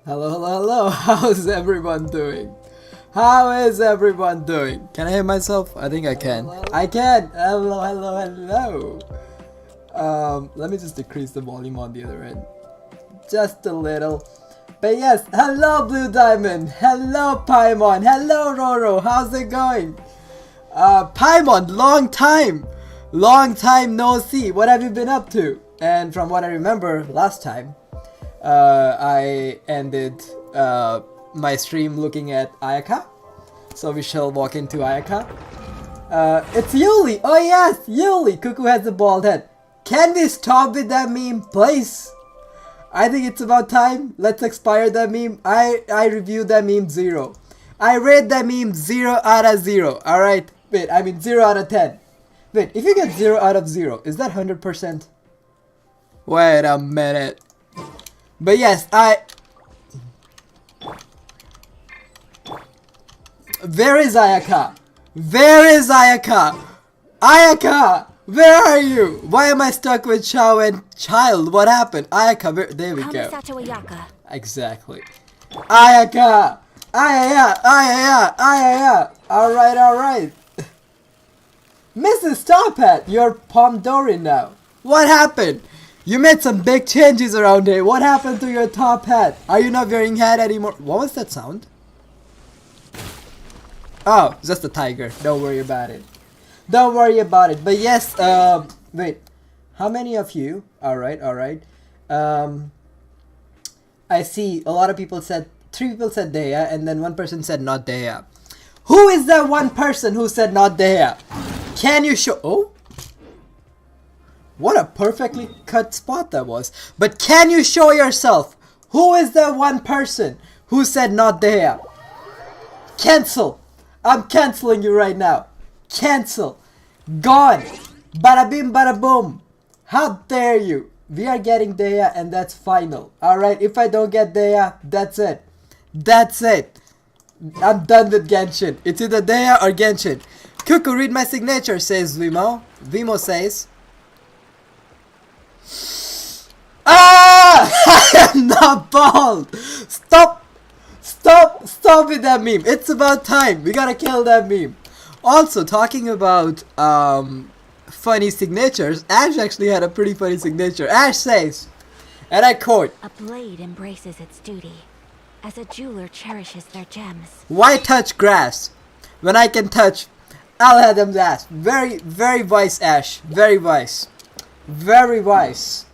Hello, hello, hello. How's everyone doing? How is everyone doing? Can I hear myself? I think I can. I can. Hello, hello, hello. Let me just decrease the volume on the other end. Just a little. But yes, hello Blue Diamond. Hello Paimon. Hello Roro. How's it going? Paimon, long time. Long time no see. What have you been up to? And from what I remember last time, I ended my stream looking at Ayaka. So we shall walk into Ayaka. It's Yuli! Oh yes! Yuli! Cuckoo has a bald head. Can we stop with that meme, please? I think it's about time. Let's expire that meme. I reviewed that meme 0. I rate that meme 0 out of 0. Alright? Wait, I mean 0 out of 10. Wait, if you get 0 out of 0, is that 100%? Wait a minute. But yes, Where is Ayaka? Where is Ayaka? Ayaka! Where are you? Why am I stuck with Xiao and Child? What happened? Ayaka, there we go. Exactly. Ayaka! Ayaya! Alright. Mrs. Top Hat, you're Pomodori now. What happened? You made some big changes around here. What happened to your top hat? Are you not wearing hat anymore? What was that sound? Oh, just a tiger. Don't worry about it. Don't worry about it. But yes, wait. How many of you? Alright. I see a lot of people said, 3 people said Dehya, and then 1 person said not Dehya. Who is that 1 person who said not Dehya? Can you show? Oh? What a perfectly cut spot that was. But can you show yourself? Who is that 1 person who said not Dehya? Cancel. I'm canceling you right now. Cancel. Gone. Bada bim bada boom. How dare you? We are getting Dehya and that's final. Alright, if I don't get Dehya, that's it. That's it. I'm done with Genshin. It's either Dehya or Genshin. Cuckoo, read my signature, says Vimo. Vimo says... I am not bald! Stop with that meme. It's about time. We gotta kill that meme. Also, talking about funny signatures, Ash actually had a pretty funny signature. Ash says, and I quote, "A blade embraces its duty, as a jeweler cherishes their gems." Why touch grass when I can touch Alhaitham's ass? Very, very wise, Ash. Very wise. Very wise.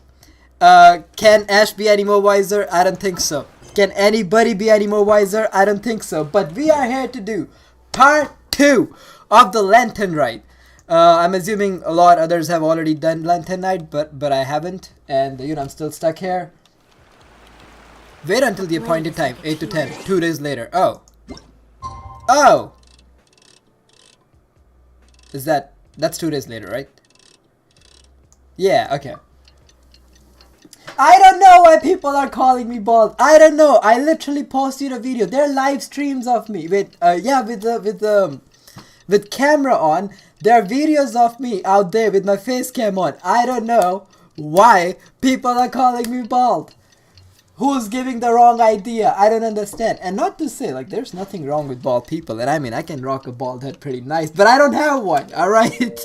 Can Ash be any more wiser? I don't think so. Can anybody be any more wiser? I don't think so. But we are here to do part 2 of the Lantern Rite. I'm assuming a lot others have already done Lantern Rite, but I haven't. And you know, I'm still stuck here. Wait until the appointed time, 8 to 10, 2 days later. Oh! That's 2 days later, right? Yeah, okay. I don't know why people are calling me bald. I don't know. I literally posted a video. There are live streams of me with with camera on. There are videos of me out there with my face cam on. I don't know why people are calling me bald. Who's giving the wrong idea? I don't understand. And not to say like there's nothing wrong with bald people. And I mean I can rock a bald head pretty nice, but I don't have one. All right.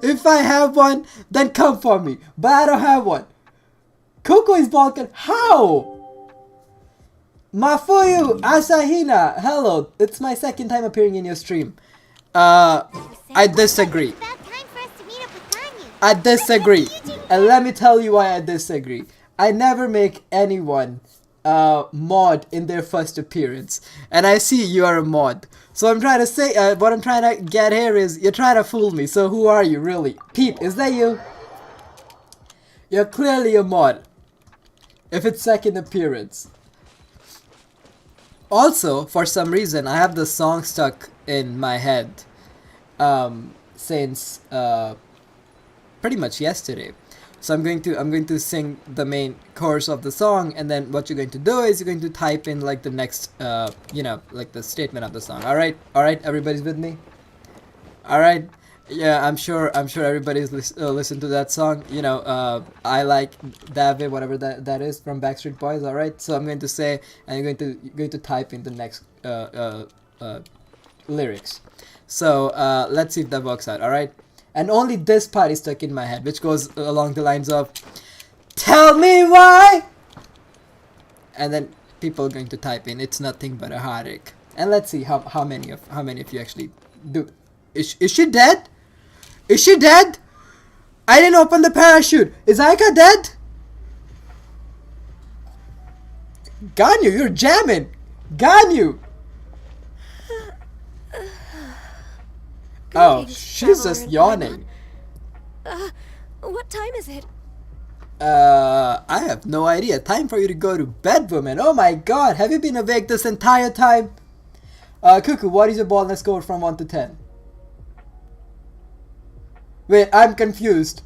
If I have one, then come for me. But I don't have one. Cuckoo is bald. How? Mafuyu Asahina. Hello. It's my 2nd time appearing in your stream. I disagree. I disagree. And let me tell you why I disagree. I never make anyone mod in their first appearance. And I see you are a mod. So I'm trying to say, what I'm trying to get here is, you're trying to fool me. So who are you really? Peep, is that you? You're clearly a mod. If it's 2nd appearance. Also, for some reason, I have the song stuck in my head since pretty much yesterday. So I'm going to sing the main chorus of the song, and then what you're going to do is you're going to type in like the next you know, like the statement of the song. All right, everybody's with me. All right. Yeah, I'm sure everybody's listened to that song. You know, I like David, whatever that is from Backstreet Boys. All right, so I'm going to say, and you're going to type in the next lyrics. So let's see if that works out. All right, and only this part is stuck in my head, which goes along the lines of, "Tell me why," and then people are going to type in, "It's nothing but a heartache." And let's see how many of you actually do. Is she dead? Is she dead? I didn't open the parachute. Is Aika dead? Ganyu, you're jamming. Ganyu. Oh, she's just yawning. What time is it? I have no idea. Time for you to go to bed, woman. Oh my god, have you been awake this entire time? Cuckoo, what is your baldness score from 1 to 10? Wait, I'm confused.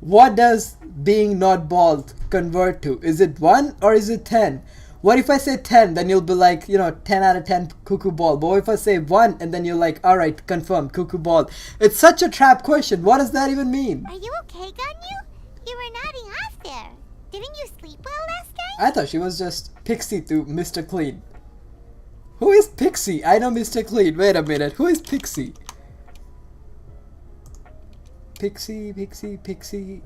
What does being not bald convert to? Is it 1 or is it 10? What if I say 10, then you'll be like, you know, 10 out of 10 cuckoo bald. But what if I say 1 and then you're like, alright, confirmed, cuckoo bald. It's such a trap question. What does that even mean? Are you okay, Ganyu? You were nodding off there. Didn't you sleep well last night? I thought she was just Pixie to Mr. Clean. Who is Pixie? I know Mr. Clean. Wait a minute. Who is Pixie? Pixie.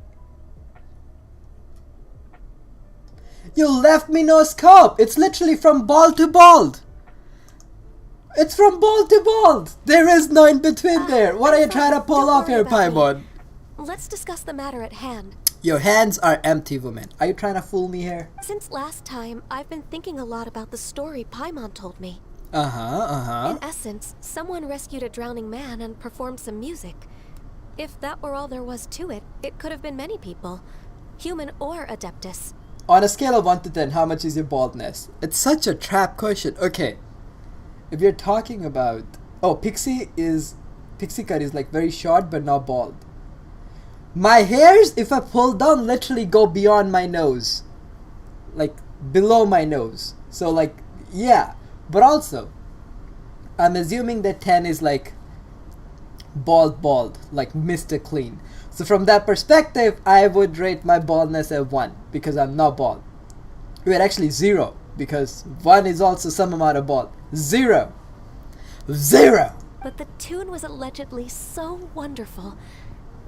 You left me no scope. It's literally from bald to bald. It's from bald to bald. There is no in between there. What are you trying to pull off here, Paimon? Let's discuss the matter at hand. Your hands are empty, woman. Are you trying to fool me here? Since last time, I've been thinking a lot about the story Paimon told me. Uh-huh. In essence, someone rescued a drowning man and performed some music. If that were all there was to it, it could have been many people, human or Adeptus. On a scale of 1 to 10, how much is your baldness? It's such a trap question. Okay. If you're talking about... Oh, Pixie cut is like very short but not bald. My hairs, if I pull down, literally go beyond my nose. Like, below my nose. So like, yeah. But also, I'm assuming that 10 is like bald, like Mr. Clean. So from that perspective, I would rate my baldness at 1 because I'm not bald. Wait, actually 0 because 1 is also some amount of bald. 0. But the tune was allegedly so wonderful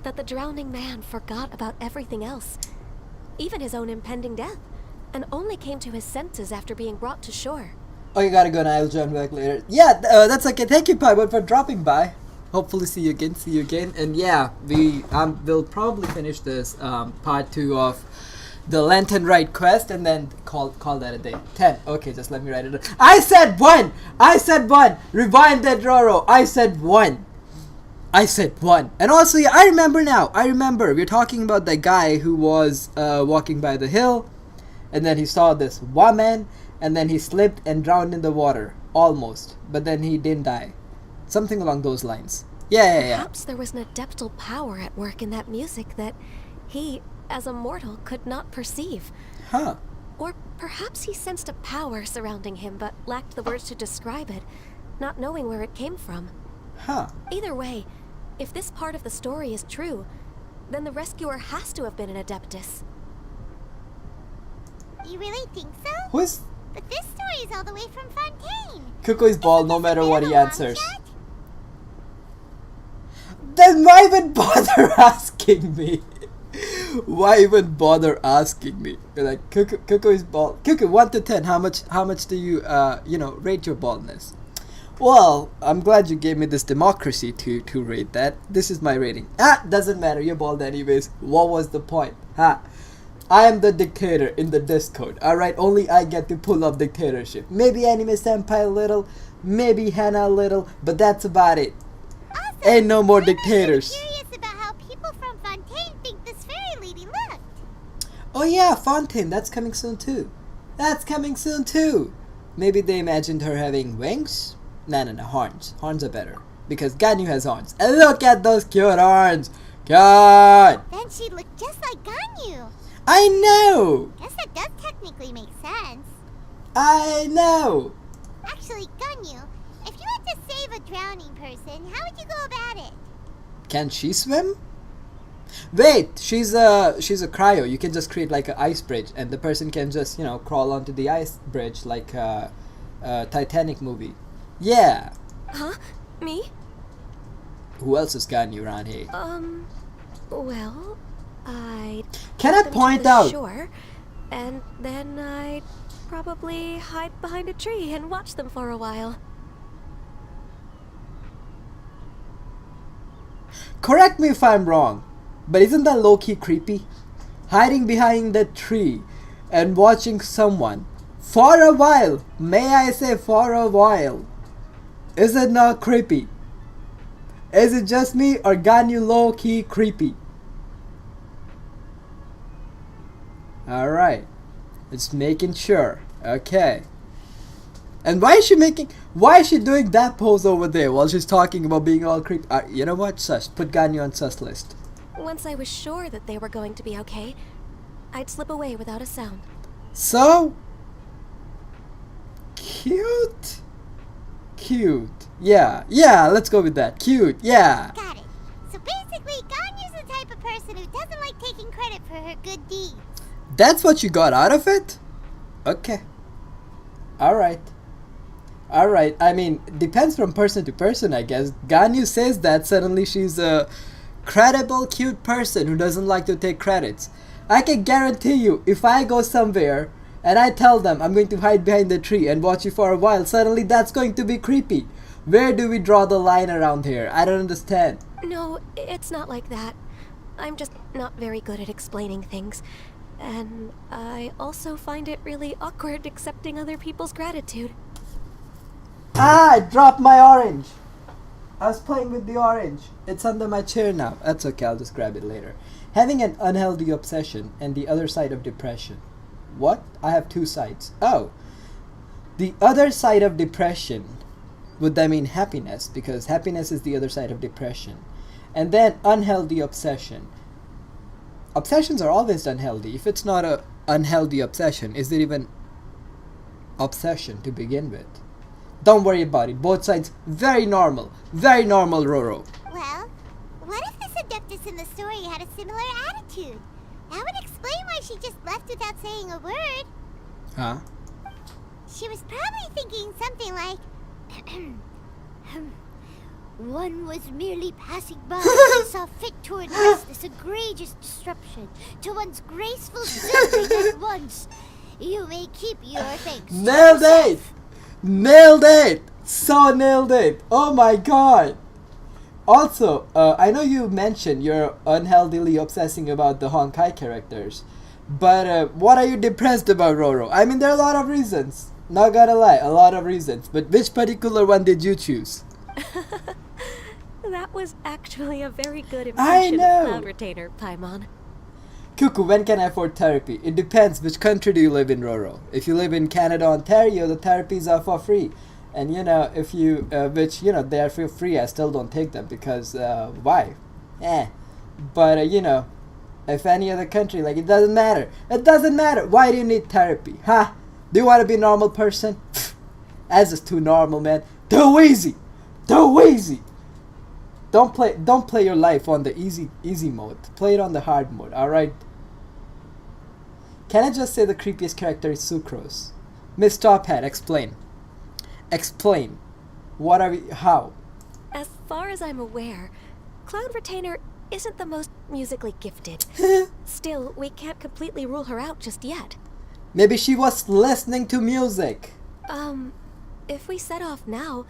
that the drowning man forgot about everything else, even his own impending death, and only came to his senses after being brought to shore. Oh, you gotta go now. I'll join back later. Yeah, that's okay. Thank you, Paimon, for dropping by. Hopefully see you again. And yeah, we'll probably finish this part 2 of the Lantern Rite quest and then call that a day. 10. Okay, just let me write it down. I said 1. Rewind that, Roro. I said 1. And also, yeah, I remember now. We're talking about that guy who was walking by the hill, and then he saw this woman, and then he slipped and drowned in the water. Almost. But then he didn't die. Something along those lines. Yeah. Perhaps there was an adeptal power at work in that music that he, as a mortal, could not perceive. Huh. Or perhaps he sensed a power surrounding him but lacked the words to describe it, not knowing where it came from. Huh. Either way, if this part of the story is true, then the rescuer has to have been an Adeptus. You really think so? Who is... But this story is all the way from Fontaine. Cuckoo is bald no matter what he answers. Shot? Then why even bother asking me? Like, Cuckoo is bald. Cuckoo, 1 to 10, how much do you, rate your baldness? Well, I'm glad you gave me this democracy to rate that. This is my rating. Doesn't matter, you're bald anyways. What was the point? I am the dictator in the Discord, alright? Only I get to pull up dictatorship. Maybe Anime Senpai a little, maybe Hannah a little, but that's about it. Also, Ain't no more I'm dictators. really curious about how people from Fontaine think this fairy lady looked. Oh yeah, Fontaine, that's coming soon too. Maybe they imagined her having wings? No, horns. Horns are better. Because Ganyu has horns. And look at those cute horns! God! Then she looked just like Ganyu. I know! Guess that does technically make sense. I know! Actually, Ganyu, if you had to save a drowning person, how would you go about it? Can she swim? Wait, she's a cryo. You can just create like an ice bridge, and the person can just, you know, crawl onto the ice bridge like a Titanic movie. Yeah. Huh? Me? Who else has gotten you around here? Well, I Can I them to point the out? shore, and then I'd probably hide behind a tree and watch them for a while. Correct me if I'm wrong, but isn't that low-key creepy? Hiding behind the tree and watching someone for a while. May I say for a while? Is it not creepy? Is it just me or Ganyu low-key creepy? Alright. Just making sure. Okay. And why is she doing that pose over there while she's talking about being all creepy? You know what? Sus. Put Ganyu on sus list. Once I was sure that they were going to be okay, I'd slip away without a sound. So cute. Cute. Yeah, let's go with that. Cute, yeah. Got it. So basically, Ganyu's the type of person who doesn't like taking credit for her good deeds. That's what you got out of it? Okay. Alright. I mean, depends from person to person, I guess. Ganyu says that suddenly she's a credible, cute person who doesn't like to take credits. I can guarantee you, if I go somewhere and I tell them I'm going to hide behind the tree and watch you for a while, suddenly that's going to be creepy. Where do we draw the line around here? I don't understand. No, it's not like that. I'm just not very good at explaining things. And I also find it really awkward accepting other people's gratitude. I dropped my orange. I was playing with the orange. It's under my chair now. That's okay, I'll just grab it later. Having an unhealthy obsession and the other side of depression. What? I have two sides. Oh. The other side of depression. Would that mean happiness? Because happiness is the other side of depression. And then unhealthy obsession. Obsessions are always unhealthy. If it's not a unhealthy obsession, is it even obsession to begin with? Don't worry about it. Both sides, very normal. Very normal, Roro. Well, what if this Adeptus in the story had a similar attitude? That would explain why she just left without saying a word. Huh? She was probably thinking something like, one was merely passing by and saw fit to address this egregious disruption to one's graceful sibling at once. You may keep your thanks. Nailed it! Nailed it! So nailed it! Oh my god! Also, I know you mentioned you're unhealthily obsessing about the Honkai characters, but what are you depressed about, Roro? I mean, there are a lot of reasons. Not gonna lie, a lot of reasons. But which particular one did you choose? That was actually a very good I impression know. of Cloud Retainer, Paimon. Cuckoo, when can I afford therapy? It depends which country do you live in, Roro. If you live in Canada, Ontario, the therapies are for free. And you know, if you, they are for free, I still don't take them because, why? But, if any other country, like, it doesn't matter. It doesn't matter. Why do you need therapy? Huh? Do you want to be a normal person? That's just too normal, man. Too easy. Too easy. Don't play your life on the easy mode. Play it on the hard mode, alright? Can I just say the creepiest character is Sucrose? Miss Tophat, explain. Explain. What are we... How? As far as I'm aware, Cloud Retainer isn't the most musically gifted. Still, we can't completely rule her out just yet. Maybe she was listening to music. If we set off now,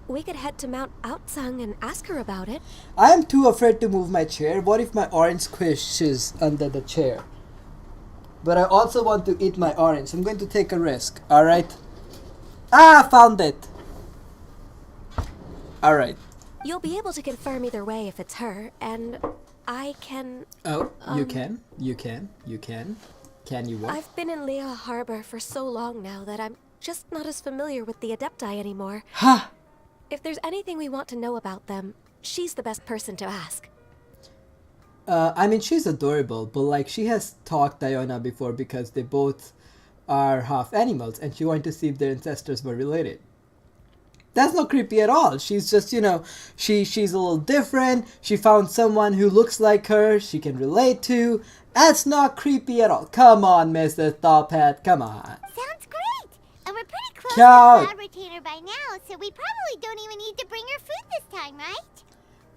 we could head to Mount Outsung and ask her about it. I am too afraid to move my chair. What if my orange squishes under the chair? But I also want to eat my orange. I'm going to take a risk, alright? Found it! Alright. You'll be able to confirm either way if it's her, and I can... Oh, you can? You can? You can? Can you what? I've been in Lea Harbor for so long now that I'm just not as familiar with the Adepti anymore. Ha! If there's anything we want to know about them, she's the best person to ask. I mean, she's adorable, but like, she has talked Diona before because they both are half animals, and she wanted to see if their ancestors were related. That's not creepy at all. She's just, she's a little different. She found someone who looks like her, she can relate to. That's not creepy at all. Come on, Mr. Top Hat, come on. Sounds great. And we're pretty close Ciao. to Cloud Retainer by now, so we probably don't even need to bring her food this time, right?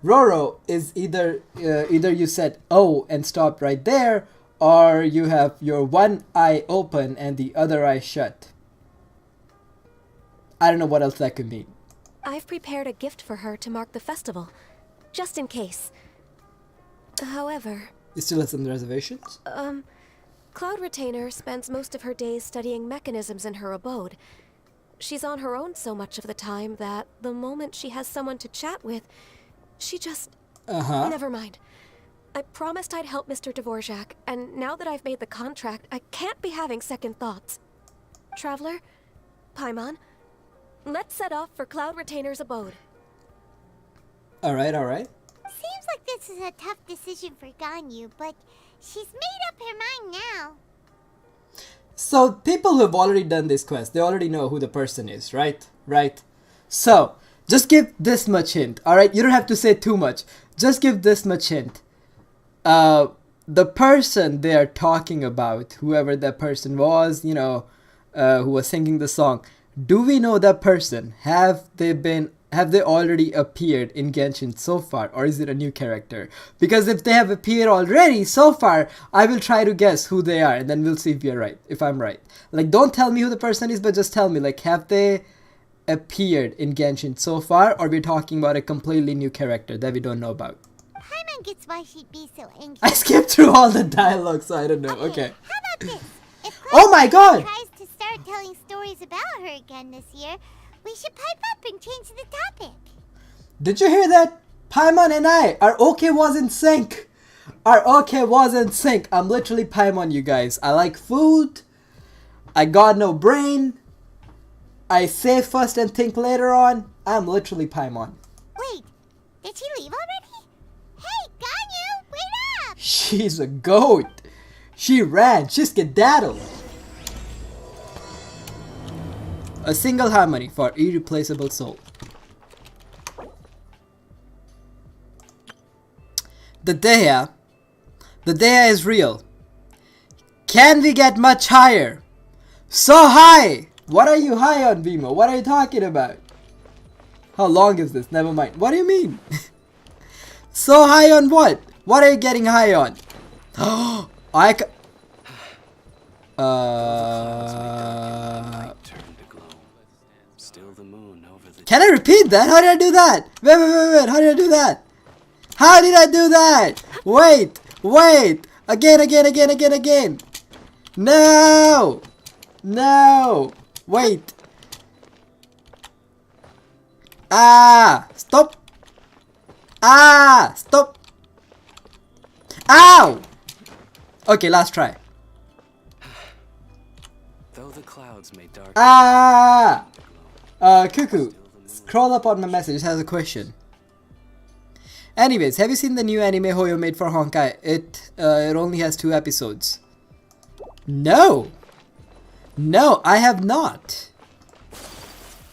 Roro is either you said oh and stopped right there, or you have your one eye open and the other eye shut. I don't know what else that could mean. I've prepared a gift for her to mark the festival, just in case. However... You still have some reservations? Cloud Retainer spends most of her days studying mechanisms in her abode. She's on her own so much of the time that the moment she has someone to chat with, she just... Never mind. I promised I'd help Mr. Dvorak, and now that I've made the contract, I can't be having second thoughts. Traveler, Paimon, let's set off for Cloud Retainer's abode. Alright. Seems like this is a tough decision for Ganyu, but she's made up her mind now. So, people who have already done this quest, they already know who the person is, right? Right? So, just give this much hint, alright? You don't have to say too much. Just give this much hint. The person they are talking about, whoever that person was, who was singing the song, do we know that person? Have they already appeared in Genshin so far, or is it a new character? Because if they have appeared already so far, I will try to guess who they are, and then we'll see if you're right, if I'm right. Like, don't tell me who the person is, but just tell me, like, have they appeared in Genshin so far, or we're talking about a completely new character that we don't know about? Paimon gets why she'd be so anxious. I skipped through all the dialogue, so I don't know. Okay. How about this? If Oh my God! tries to start telling stories about her again this year, we should pipe up and change the topic. Did you hear that? Paimon and I, our OK was in sync. Our OK was in sync. I'm literally Paimon, you guys. I like food. I got no brain. I say first and think later on. I'm literally Paimon. Wait, did she leave already? Hey, Ganyu, wait up! She's a goat. She ran. She skedaddled. A single harmony for irreplaceable soul. The Dehya is real. Can we get much higher? So high! What are you high on, Vimo? What are you talking about? How long is this? Never mind. What do you mean? So high on what? What are you getting high on? Can I repeat that? How did I do that? Wait. How did I do that? How did I do that? Wait. Again. No. Wait. Stop. Stop. Ow. Okay, last try. Though the clouds may darken. Cuckoo, scroll up on my message. It has a question. Anyways, have you seen the new anime Hoyo made for Honkai? It only has 2 episodes. No, I have not.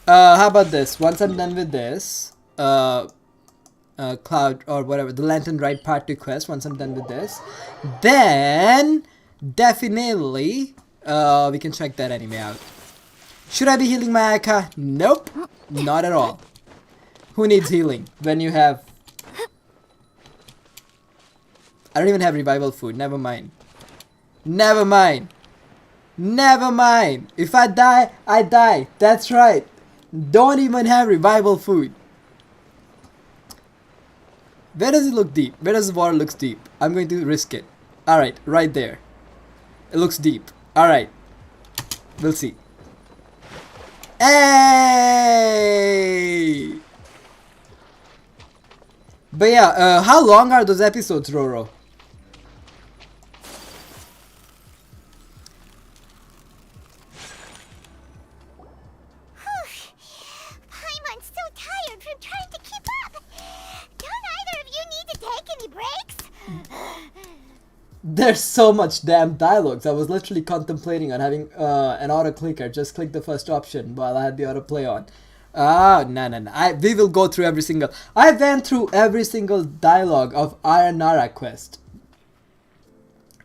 How about this? Once I'm done with this, Cloud or whatever, the Lantern Rite Part 2 quest. Once I'm done with this, then definitely we can check that anime out. Should I be healing my Aka? Nope, not at all. Who needs healing when you have... I don't even have revival food. Never mind. If I die, I die. That's right. Don't even have revival food. Where does it look deep? Where does the water look deep? I'm going to risk it. Alright, right there. It looks deep. Alright. We'll see. Hey! But yeah, how long are those episodes, Roro? Paimon's so tired from trying to keep up. Don't either of you need to take any breaks? There's so much damn dialogues. I was literally contemplating on having an auto clicker. Just click the first option while I had the auto play on. Oh, no. We will go through every single... I went through every single dialogue of Aranara Quest.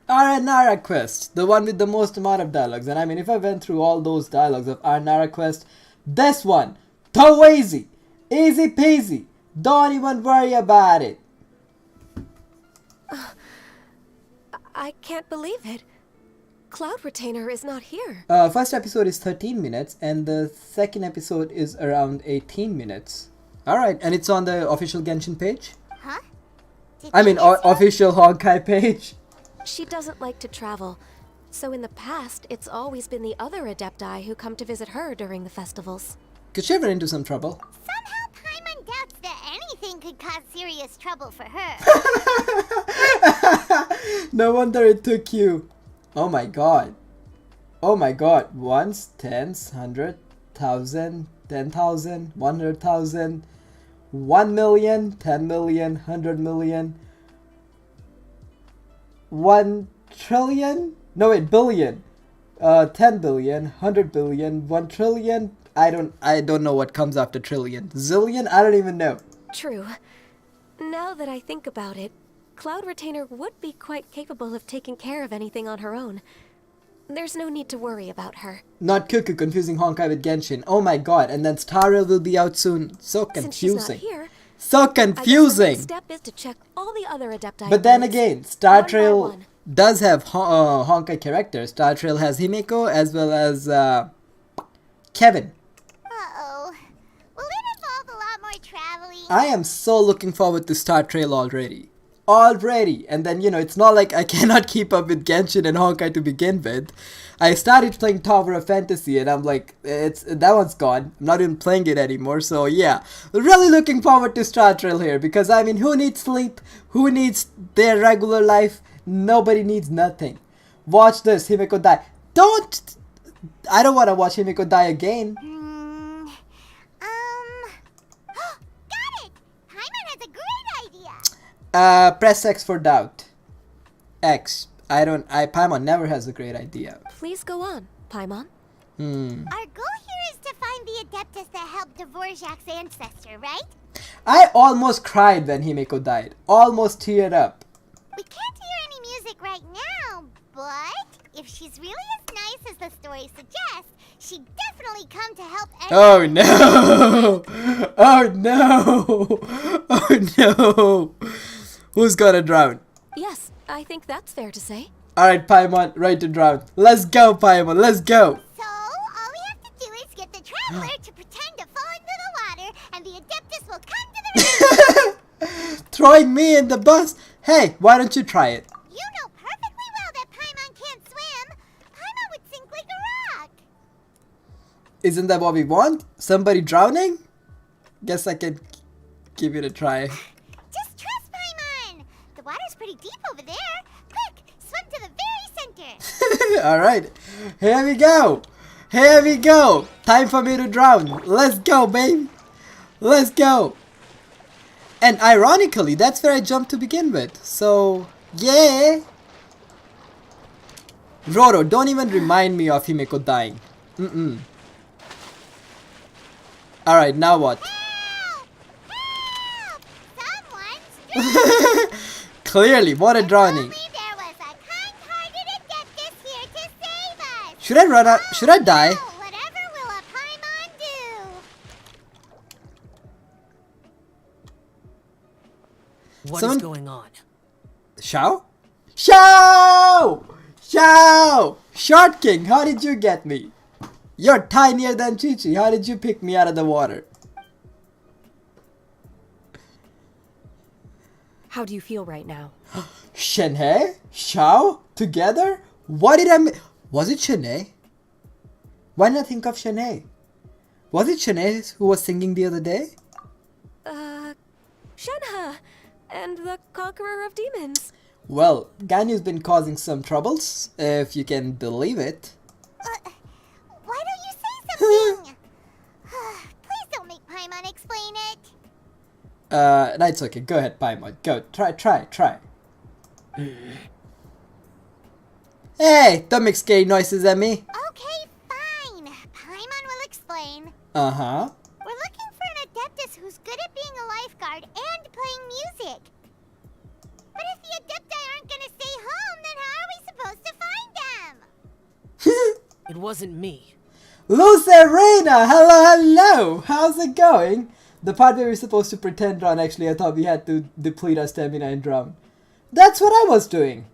Aranara Quest, the one with the most amount of dialogues. And I mean, if I went through all those dialogues of Aranara Quest, this one, so easy. Easy peasy. Don't even worry about it. I can't believe it. Cloud Retainer is not here. First episode is 13 minutes and the second episode is around 18 minutes. Alright, and it's on the official Genshin page? Huh? I mean, official Honkai page. She doesn't like to travel, so in the past, it's always been the other Adepti who come to visit her during the festivals. Could she ever into some trouble? Somehow Paimon doubts that anything could cause serious trouble for her. No wonder it took you. Oh my god. Oh my god. Ones, tens, 100,000, 10,000, 100,000, 1 million, 10 million, 100 million, 1 trillion? No wait, billion. 10 billion, 100 billion, 1 trillion. I don't know what comes after trillion. Zillion? I don't even know. True. Now that I think about it, Cloud Retainer would be quite capable of taking care of anything on her own. There's no need to worry about her. Not Cuckoo confusing Honkai with Genshin. Oh my god, and then Star Rail will be out soon. So Since she's not confusing. here, So I guess the confusing. next step is to check all the other Adepti. But then abilities, again, Star one by Trail one. does have Honkai characters. Star Trail has Himeko as well as Kevin. Uh-oh. Will it involve a lot more traveling? I am so looking forward to Star Trail already. And then, you know, it's not like I cannot keep up with Genshin and Honkai to begin with. I started playing Tower of Fantasy and I'm like, that one's gone. I'm not even playing it anymore. So yeah, really looking forward to Star Trail here because I mean, who needs sleep? Who needs their regular life? Nobody needs nothing. Watch this, Himeko die. I don't want to watch Himeko die again. Got it! Paimon has a great idea! Press X for doubt. X. Paimon never has a great idea. Please go on, Paimon. Our goal here is to find the Adeptus that helped Dvorak's ancestor, right? I almost cried when Himeko died. Almost teared up. We can't hear any music right now, but if she's really as nice as the story suggests, she'd definitely come to help Oh no! Oh no! Oh no! Who's gonna drown? Yes, I think that's fair to say. Alright, Paimon, right to drown. Let's go, Paimon, let's go! So, all we have to do is get the Traveler to pretend to fall into the water, and the Adeptus will come to the rescue! Throwing me in the bus? Hey, why don't you try it? You know perfectly well that Paimon can't swim! Paimon would sink like a rock! Isn't that what we want? Somebody drowning? Guess I can give it a try. Just trust Paimon! The water's pretty deep over there. Quick, swim to the very center! Alright, here we go! Here we go! Time for me to drown. Let's go, babe! Let's go! And ironically, that's where I jumped to begin with. So, yeah! Roro, don't even remind me of Himeko dying. Alright, now what? Help! Help! Someone's Clearly, what a drowning. Only there was a kind-hearted Adeptus here to save us! Should I run out? Should I die? Oh, whatever will a Paimon do? What is Someone- going on? Xiao? Xiao! Xiao! Short King, how did you get me? You're tinier than Chi-Chi. How did you pick me out of the water? How do you feel right now? Shenhe? Xiao? Together? What did I Was it Shenhe? Why didn't I think of Shenhe? Was it Shenhe who was singing the other day? Shenhe, and the Conqueror of Demons. Well, Ganyu's been causing some troubles, if you can believe it. Why don't you say something? Please don't make Paimon explain it. That's okay. Go ahead, Paimon. Go. Try. Hey, don't make scary noises at me. Okay, fine. Paimon will explain. Uh-huh. We're It wasn't me. Lucerina! Hello! How's it going? The part where we're supposed to pretend run, actually, I thought we had to deplete our stamina and drown. That's what I was doing.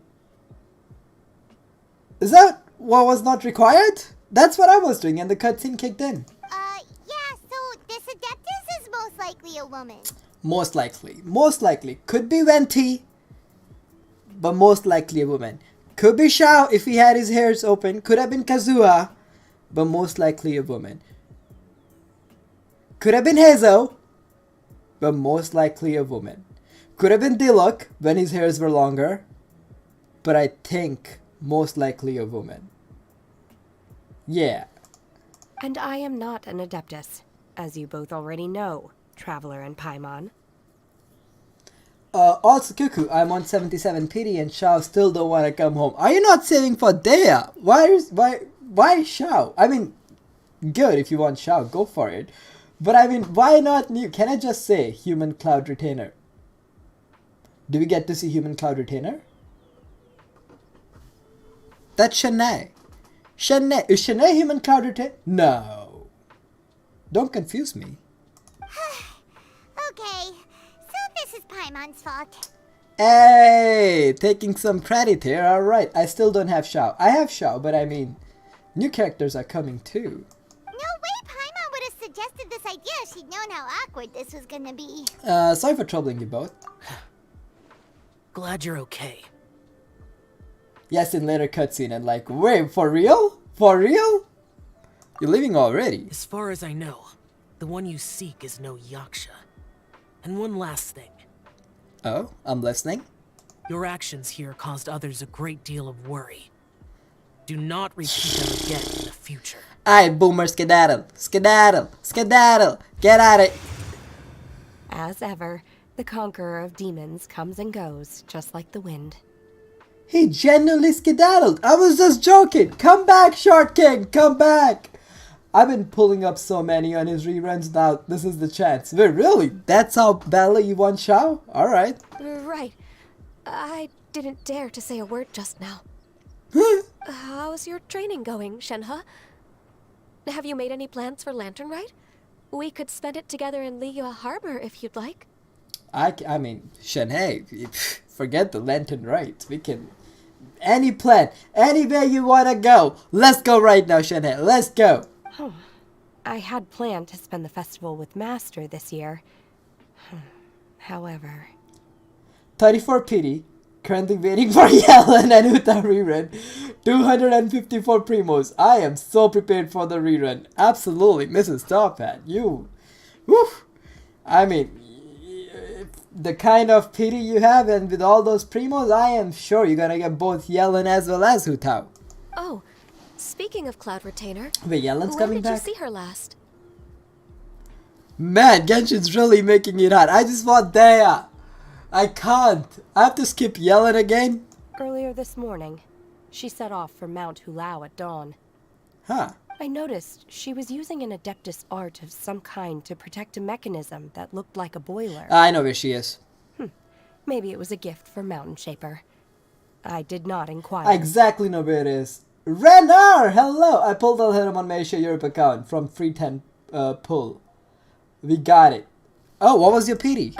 Is that what was not required? That's what I was doing, and the cutscene kicked in. Yeah, so this Adeptus is most likely a woman. Most likely. Could be Venti, but most likely a woman. Could be Xiao if he had his hairs open. Could have been Kazuha, but most likely a woman. Could have been Heizo, but most likely a woman. Could have been Diluc when his hairs were longer, but I think most likely a woman. Yeah. And I am not an Adeptus, as you both already know, Traveler and Paimon. Also, Cuckoo, I'm on 77 PD and Xiao still don't want to come home. Are you not saving for Dehya? Why Xiao? I mean, good if you want Xiao, go for it. But I mean, why not you? Can I just say Human Cloud Retainer? Do we get to see Human Cloud Retainer? That's Shanae. Is Shanae Human Cloud Retainer? No. Don't confuse me. Okay, so this is Paimon's fault. Hey, taking some credit here. Alright, I still don't have Xiao. I have Xiao, but I mean, new characters are coming too. No way Paimon would have suggested this idea if she'd known how awkward this was gonna be. Sorry for troubling you both. Glad you're okay. Yes, in later cutscene and like, wait, for real? For real? You're leaving already? As far as I know, the one you seek is no Yaksha. And one last thing. Oh, I'm listening. Your actions here caused others a great deal of worry. Do not repeat them again in the future. Alright, boomer, skedaddle. Skedaddle. Skedaddle. Get at it. As ever, the conqueror of demons comes and goes, just like the wind. He genuinely skedaddled. I was just joking. Come back, Short King. Come back. I've been pulling up so many on his reruns now. This is the chance. Wait, really? That's how badly you want Xiao? Alright. Right. I didn't dare to say a word just now. How's your training going, Shenhe? Have you made any plans for Lantern Rite? We could spend it together in Liyue Harbor if you'd like. I mean, Shenhe, forget the Lantern Rite. We can... Any plan, anywhere you want to go. Let's go right now, Shenhe. Let's go. I had planned to spend the festival with Master this year. However... 34 PD. Currently waiting for Yelan and Uta rerun. 254 primos. I am so prepared for the rerun. Absolutely, Mrs. Toppat. You... Whew. I mean... The kind of pity you have and with all those primos, I am sure you're gonna get both Yelan as well as Hu Tao. Oh, speaking of Cloud Retainer, Wait, Yelan's coming when did back? you see her last? Man, Genshin's really making it hard. I just want Dehya. I can't. I have to skip Yelan again. Earlier this morning, she set off for Mount Hulao at dawn. Huh. I noticed she was using an Adeptus art of some kind to protect a mechanism that looked like a boiler. I know where she is. Maybe it was a gift for Mountain Shaper. I did not inquire. I exactly know where it is. Renar! Hello! I pulled Alhaitham on my Asia Europe account from 310 pull. We got it. Oh, what was your PD?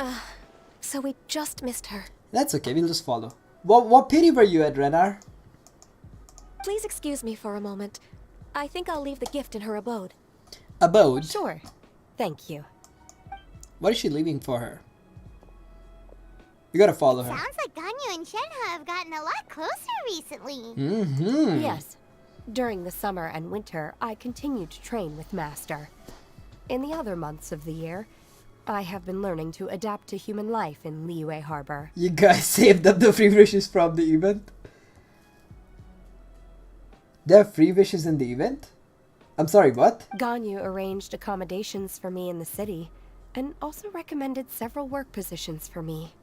So we just missed her. That's okay, we'll just follow. What PD were you at, Renar? Please excuse me for a moment. I think I'll leave the gift in her abode. Abode? Sure. Thank you. What is she leaving for her? You gotta follow her. Sounds like Ganyu and Shenhe have gotten a lot closer recently. Mm-hmm. Yes. During the summer and winter, I continued to train with Master. In the other months of the year, I have been learning to adapt to human life in Liyue Harbor. You guys saved up the free wishes from the event? There are free wishes in the event? I'm sorry, what? Ganyu arranged accommodations for me in the city, and also recommended several work positions for me.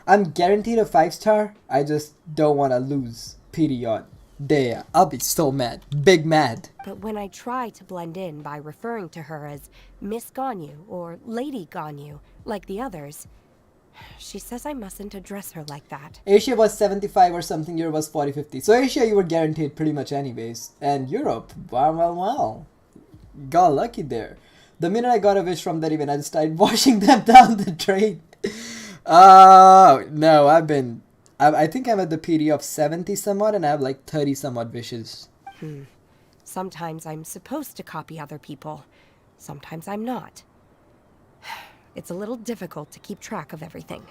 I'm guaranteed a 5-star. I just don't want to lose PD on Dehya. I'll be so mad. Big mad. But when I try to blend in by referring to her as Miss Ganyu or Lady Ganyu, like the others, She says I mustn't address her like that. Asia was 75 or something, Europe was 40, 50. So Asia you were guaranteed pretty much anyways. And Europe, well. Got lucky there. The minute I got a wish from that event, I just started washing them down the drain. Oh, no, I think I'm at the PD of 70 somewhat and I have like 30 somewhat wishes. Sometimes I'm supposed to copy other people. Sometimes I'm not. It's a little difficult to keep track of everything.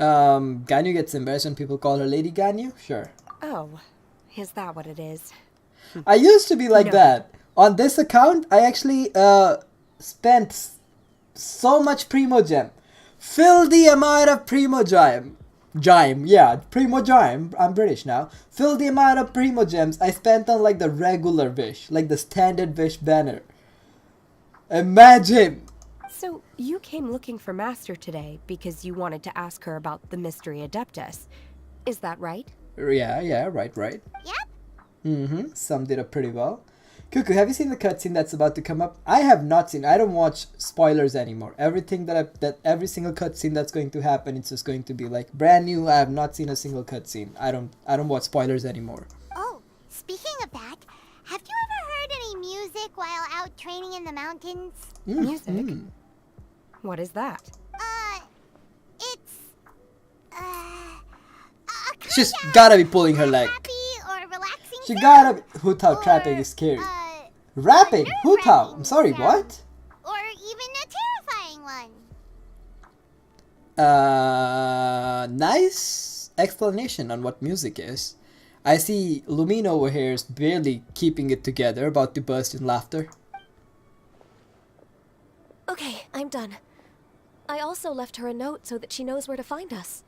Ganyu gets embarrassed when people call her Lady Ganyu? Sure. Oh, is that what it is? I used to be like No. that. On this account, I actually spent so much Primo Gem. Fill the amount of Primo Gem. Primo Gem. I'm British now. Fill the amount of Primo Gems I spent on like the regular wish. Like the standard wish banner. Imagine! So, you came looking for Master today because you wanted to ask her about the Mystery Adeptus. Is that right? Yeah, right. Yep. Summed it up pretty well. Cuckoo, have you seen the cutscene that's about to come up? I have not seen. I don't watch spoilers anymore. Everything every single cutscene that's going to happen, it's just going to be like brand new. I have not seen a single cutscene. I don't watch spoilers anymore. Oh, speaking of that, have you ever heard any music while out training in the mountains? Music? What is that? It's She's gotta be pulling her leg. happy or relaxing She sound, gotta be. Hutao or, trapping is scary. a Rapping? Hutao. nerve-wracking I'm sorry, sound, what? Or even a terrifying one. Nice explanation on what music is. I see Lumina over here is barely keeping it together, about to burst in laughter. Okay, I'm done. I also left her a note so that she knows where to find us.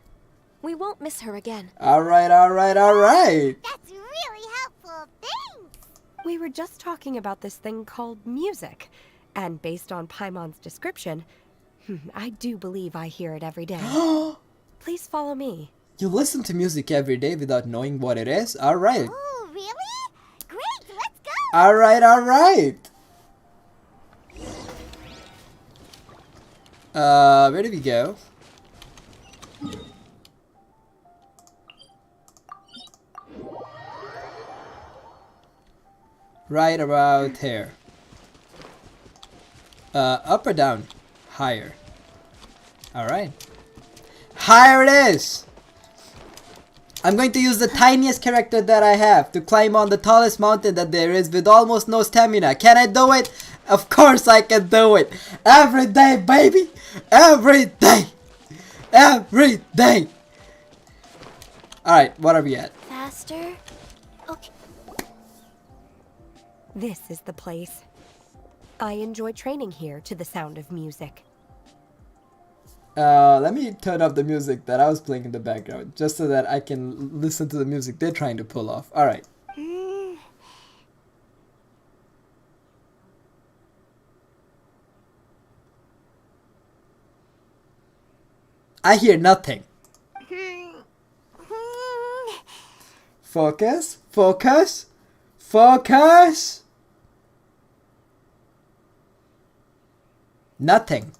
We won't miss her again. Alright. That's really helpful. Thanks. We were just talking about this thing called music. And based on Paimon's description, I do believe I hear it every day. Please follow me. You listen to music every day without knowing what it is? Alright. Oh, really? Great, let's go. Alright. Where did we go? Right about here. Up or down? Higher. Alright. Higher it is! I'm going to use the tiniest character that I have to climb on the tallest mountain that there is with almost no stamina. Can I do it? Of course I can do it! Every day, baby! Every day! Alright, what are we at? Faster? Okay. This is the place. I enjoy training here to the sound of music. Let me turn up the music that I was playing in the background, just so that I can listen to the music they're trying to pull off. Alright. I hear nothing. Focus. Nothing.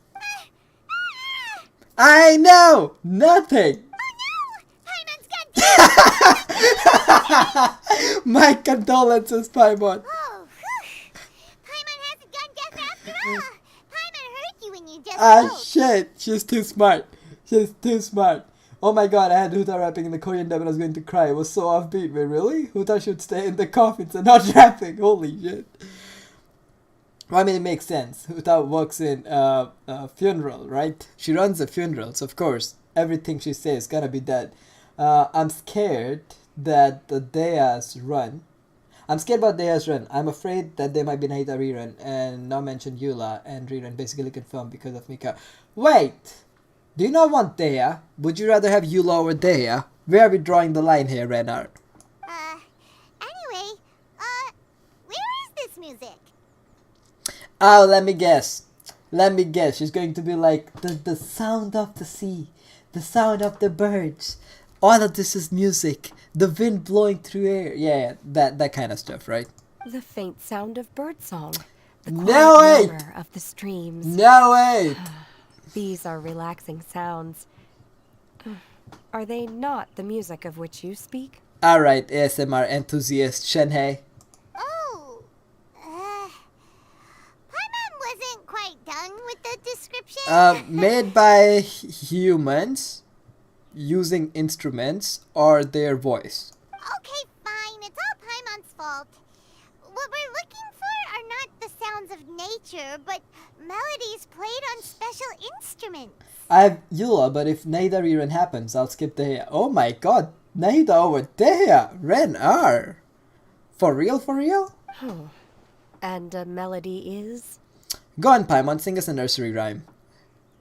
I know! Nothing! My condolences, Paimon. Oh, whew. Paimon hasn't gone deaf after all. Paimon heard you when you just Ah, spoke. shit. She's too smart. Oh my god, I had Huta rapping in the Korean dub and I was going to cry. It was so offbeat. Wait, really? Huta should stay in the coffins and not rapping. Holy shit. Well, I mean, it makes sense. Huta works in a funeral, right? She runs the funerals, of course. Everything she says is gonna be dead. I'm scared that the Dehya's run. I'm scared about Dehya's run. I'm afraid that there might be Nahita rerun and not mention Eula and rerun basically confirmed because of Mika. Wait! Do you not want Dehya? Would you rather have Eula over Dehya? Where are we drawing the line here, Renard? Anyway, where is this music? Oh, let me guess. She's going to be like, the sound of the sea, the sound of the birds. All of this is music. The wind blowing through air. Yeah, that kind of stuff, right? The faint sound of birdsong. The No, quiet wait! murmur of the streams. No way! These are relaxing sounds. Are they not the music of which you speak? Alright, ASMR enthusiast Shenhei. Oh, Paimon wasn't quite done with the description. Made by humans using instruments or their voice. Okay, fine. It's all Paimon's fault. What we're looking for are not the sounds of nature, but melodies played on special instruments. I have Eula, but if neither even happens, I'll skip Dehya. Oh my god, neither over Dehya! Ren R! For real, for real? Oh. And a melody is? Go on, Paimon, sing us a nursery rhyme.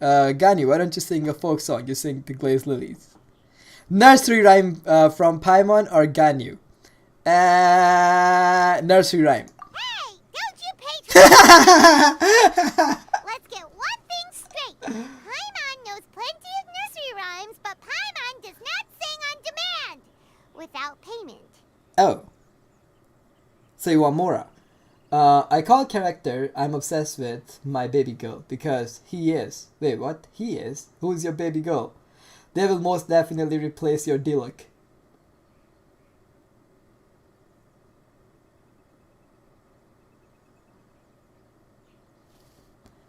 Ganyu, why don't you sing a folk song? You sing The Glazed Lilies. Nursery rhyme from Paimon or Ganyu? Nursery rhyme. Hey, don't you pay Let's get one thing straight. Paimon knows plenty of nursery rhymes, but Paimon does not sing on demand without payment. Oh. So you want Mora? I call character I'm obsessed with my baby girl because he is. Wait, what? He is? Who is your baby girl? They will most definitely replace your Diluc.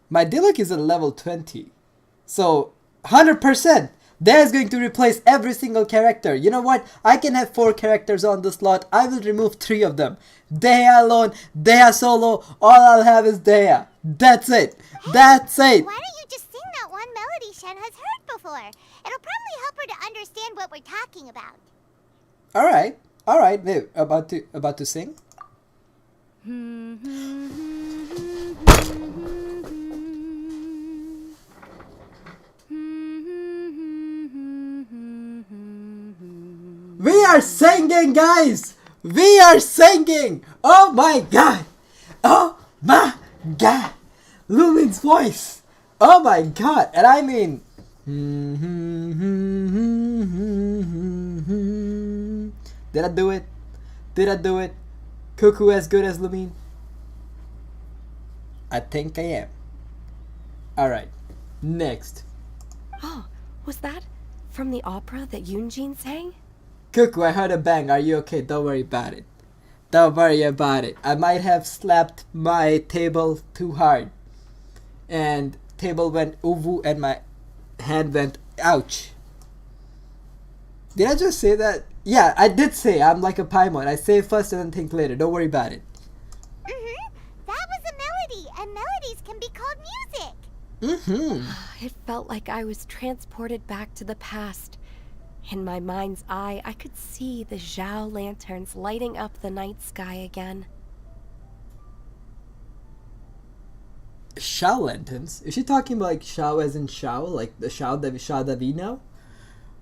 My Diluc is at level 20. So, 100%! There's going to replace every single character. You know what? I can have 4 characters on the slot. I will remove 3 of them. Dehya alone, Dehya solo, all I'll have is Dehya. That's it. That's it. Why don't you just sing that one melody Shen has heard before? It'll probably help her to understand what we're talking about. Alright. Alright. Wait, about to sing? We are singing, guys! We are singing! Oh my god! Oh my god! Lumin's voice! Oh my god! And I mean... Did I do it? Did I do it? Cuckoo as good as Lumin? I think I am. Alright, next. Oh, was that from the opera that Yunjin sang? Cuckoo, I heard a bang. Are you okay? Don't worry about it. Don't worry about it. I might have slapped my table too hard. And table went uwu and my hand went ouch. Did I just say that? Yeah, I did say I'm like a Paimon. I say first and then think later. Don't worry about it. That was a melody, and melodies can be called music. It felt like I was transported back to the past. In my mind's eye, I could see the xiao lanterns lighting up the night sky again. Xiao lanterns? Is she talking about like Xiao as in Xiao? Like the Xiao that we know?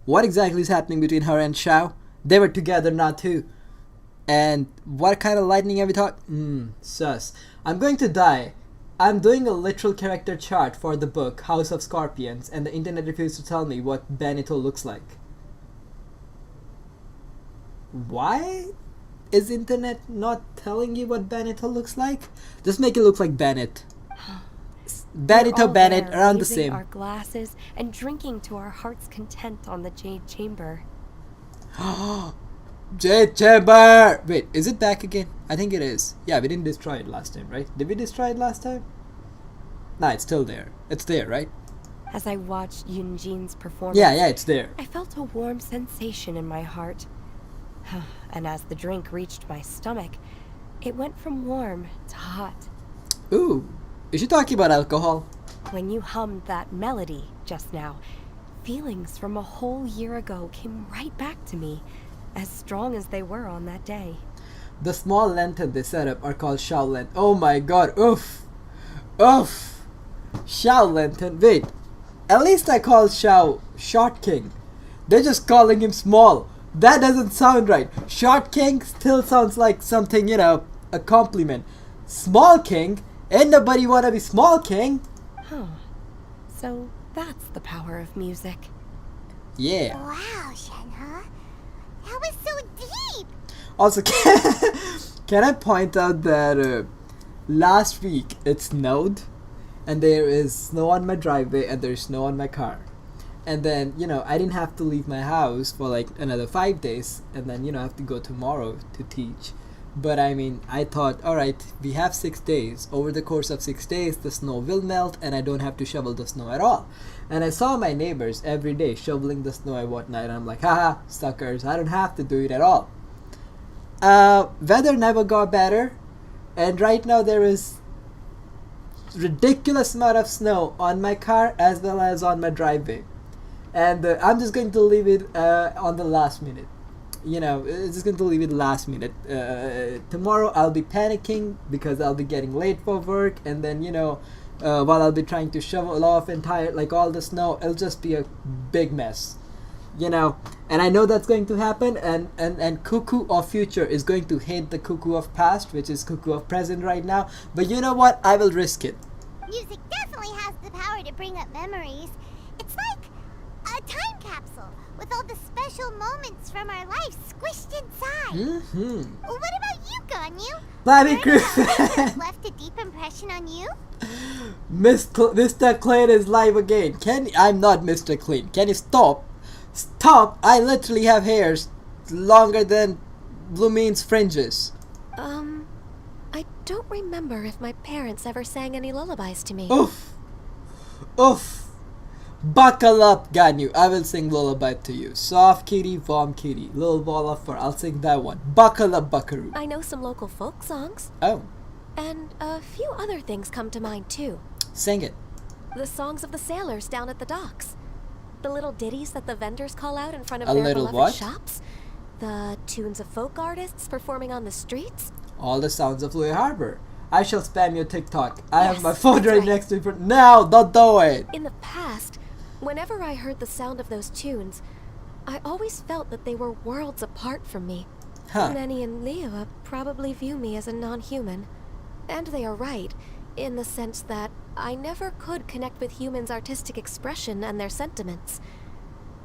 What exactly is happening between her and Xiao? They were together, not two. And what kind of lightning have we talked? Sus. I'm going to die. I'm doing a literal character chart for the book House of Scorpions, and the internet refused to tell me what Benito looks like. Why is internet not telling you what Benito looks like? Just make it look like Bennett. Benito, Bennett, around the same. Our glasses and drinking to our heart's content on the Jade Chamber. Jade Chamber! Wait, is it back again? I think it is. Yeah, we didn't destroy it last time, right? Did we destroy it last time? Nah, it's still there. It's there, right? As I watched Yunjin's performance, Yeah, it's there. I felt a warm sensation in my heart. And as the drink reached my stomach, it went from warm to hot. Ooh, is she talking about alcohol? When you hummed that melody just now, feelings from a whole year ago came right back to me, as strong as they were on that day. The small lantern they set up are called xiao lantern. Oh my god, oof! Oof! Xiao lantern. Wait, at least I call Xiao Short King. They're just calling him small. That doesn't sound right. Short King still sounds like something, you know, a compliment. Small King? Ain't nobody wanna be Small King. So that's the power of music. Yeah. Wow, Shenhe. That was so deep. Also, can I point out that last week it snowed and there is snow on my driveway and there's snow on my car. And then, I didn't have to leave my house for like another 5 days. And then, I have to go tomorrow to teach. But I mean, I thought, alright, we have 6 days. Over the course of 6 days, the snow will melt and I don't have to shovel the snow at all. And I saw my neighbors every day shoveling the snow and whatnot. And I'm like, haha, suckers, I don't have to do it at all. Weather never got better. And right now there is ridiculous amount of snow on my car as well as on my driveway. And I'm just going to leave it on the last minute. It's just going to leave it last minute. Tomorrow I'll be panicking because I'll be getting late for work. And then, while I'll be trying to shovel off all the snow, it'll just be a big mess. And I know that's going to happen. And Cuckoo of Future is going to hate the Cuckoo of Past, which is Cuckoo of Present right now. But you know what? I will risk it. Music definitely has the power to bring up memories. It's like a time capsule with all the special moments from our lives squished inside. Mm-hmm. What about you, Ganyu? Bobby Has left a deep impression on you? Mr. Clean is live again. I'm not Mr. Clean. Can you stop? Stop! I literally have hairs longer than Blumine's fringes. I don't remember if my parents ever sang any lullabies to me. Oof! Oof! Buckle up, Ganyu. I will sing lullaby to you. Soft kitty, warm kitty, little ball of fur. I'll sing that one. Buckle up, buckaroo. I know some local folk songs. Oh. And a few other things come to mind too. Sing it. The songs of the sailors down at the docks. The little ditties that the vendors call out in front of A their little beloved what? shops. The tunes of folk artists performing on the streets. All the sounds of Louis Harbor. I shall spam your TikTok. I have Yes, my phone that's right right. next to me. Now, don't do it. In the past, whenever I heard the sound of those tunes, I always felt that they were worlds apart from me. Huh. Many in Liyue probably view me as a non-human. And they are right, in the sense that I never could connect with humans' artistic expression and their sentiments.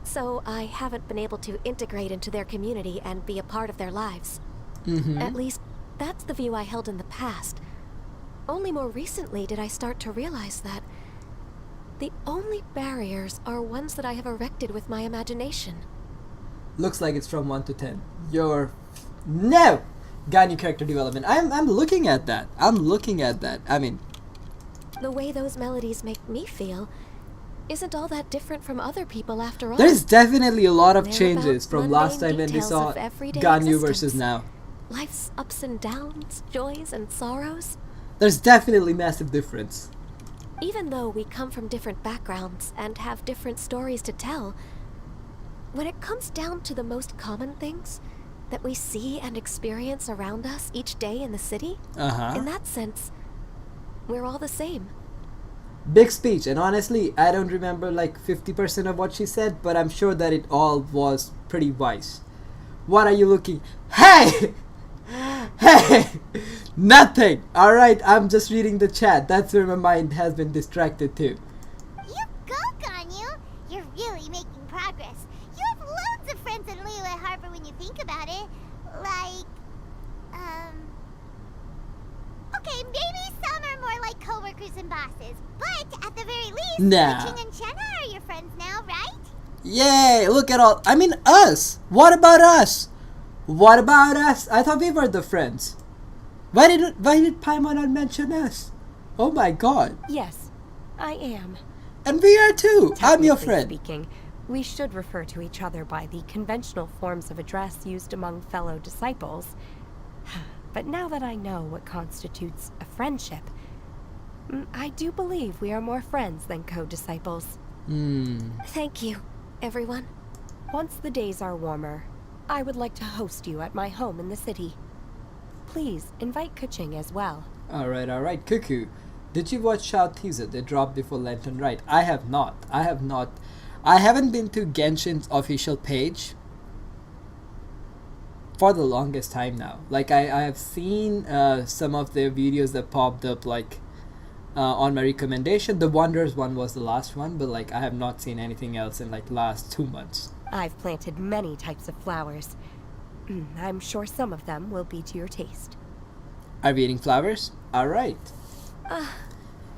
So I haven't been able to integrate into their community and be a part of their lives. Mm-hmm. At least, that's the view I held in the past. Only more recently did I start to realize that the only barriers are ones that I have erected with my imagination. Looks like it's from 1 to 10. No! Ganyu character development. I'm looking at that. I mean, The way those melodies make me feel isn't all that different from other people after all. there's definitely a lot of They're changes about from last time mundane when we details saw of everyday Ganyu versus existence. now. Life's ups and downs, joys and sorrows. There's definitely massive difference. Even though we come from different backgrounds and have different stories to tell, when it comes down to the most common things that we see and experience around us each day in the city, Uh-huh. in that sense, we're all the same. Big speech, and honestly, I don't remember like 50% of what she said, but I'm sure that it all was pretty wise. What are you looking? Hey! Hey! Nothing! Alright, I'm just reading the chat. That's where my mind has been distracted too. You go, Ganyu! You're really making progress. You have loads of friends in Liyue Harbor when you think about it. Like, okay, maybe some are more like coworkers and bosses, but at the very least, Nah. Ching and Chenna are your friends now, right? Yay! Look at all. I mean, us! What about us? What about us? I thought we were the friends. Why did Paimon not mention us? Oh my god. Yes, I am. And we are too. I'm your Technically friend. Speaking, we should refer to each other by the conventional forms of address used among fellow disciples. But now that I know what constitutes a friendship, I do believe we are more friends than co-disciples. Thank you, everyone. Once the days are warmer, I would like to host you at my home in the city. Please invite Kuching as well. Alright. Cuckoo. Did you watch Xiao teaser they dropped before Lantern Rite? I have not. I haven't been to Genshin's official page for the longest time now. Like I have seen some of their videos that popped up like on my recommendation. The Wonders one was the last one, but like I have not seen anything else in like last 2 months. I've planted many types of flowers. I'm sure some of them will be to your taste. Are we eating flowers? Alright.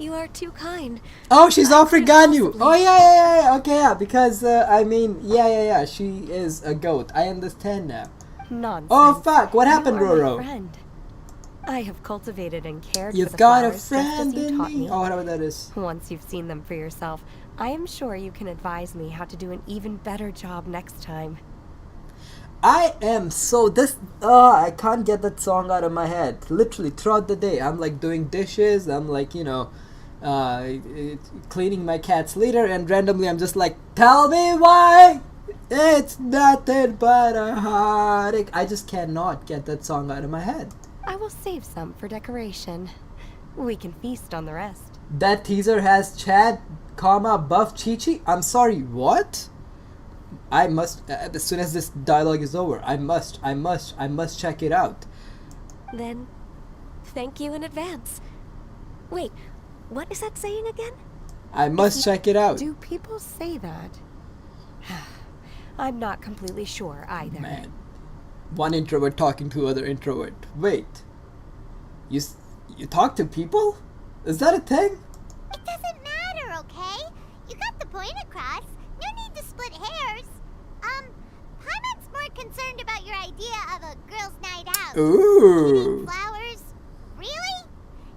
You are too kind. Oh, she's offering Ganyu. Possibly. Oh yeah. Okay, yeah. Because I mean, yeah. She is a goat. I understand now. Nonsense. Oh fuck! What happened, You are my Roro? friend. I have cultivated and cared for You've the got a flowers just friend as you in taught me. me. Oh, whatever that is. Once you've seen them for yourself, I am sure you can advise me how to do an even better job next time. I am so this. I can't get that song out of my head. Literally throughout the day, I'm like doing dishes. I'm like cleaning my cat's litter, and randomly I'm just like, tell me why. It's nothing but a heartache. I just cannot get that song out of my head. I will save some for decoration. We can feast on the rest. That teaser has Chad, buff Chi-Chi. I'm sorry, what? I must, as soon as this dialogue is over, I must check it out. Then, thank you in advance. Wait, what is that saying again? I must check it out. Do people say that? I'm not completely sure either. Man. One introvert talking to other introvert. Wait. You talk to people? Is that a thing? It doesn't matter, okay? You got the point across. No need to split hairs. Paimon's more concerned about your idea of a girls' night out. Ooh. Eating flowers? Really?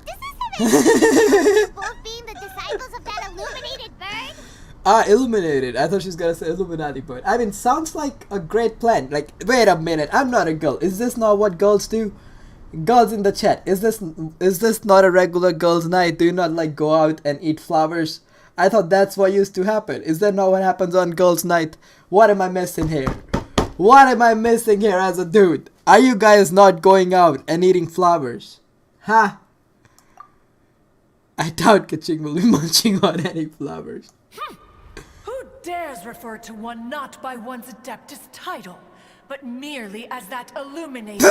Does this have anything to do with both being the disciples of that illuminated bird? Illuminated. I thought she was gonna say Illuminati, but I mean, sounds like a great plan. Like, wait a minute, I'm not a girl. Is this not what girls do? Girls in the chat, is this not a regular girls' night? Do you not like go out and eat flowers? I thought that's what used to happen. Is that not what happens on girls' night? What am I missing here? What am I missing here as a dude? Are you guys not going out and eating flowers? Huh? I doubt Kaching will be munching on any flowers. Who dares refer to one not by one's Adeptus title, but merely as that illuminated?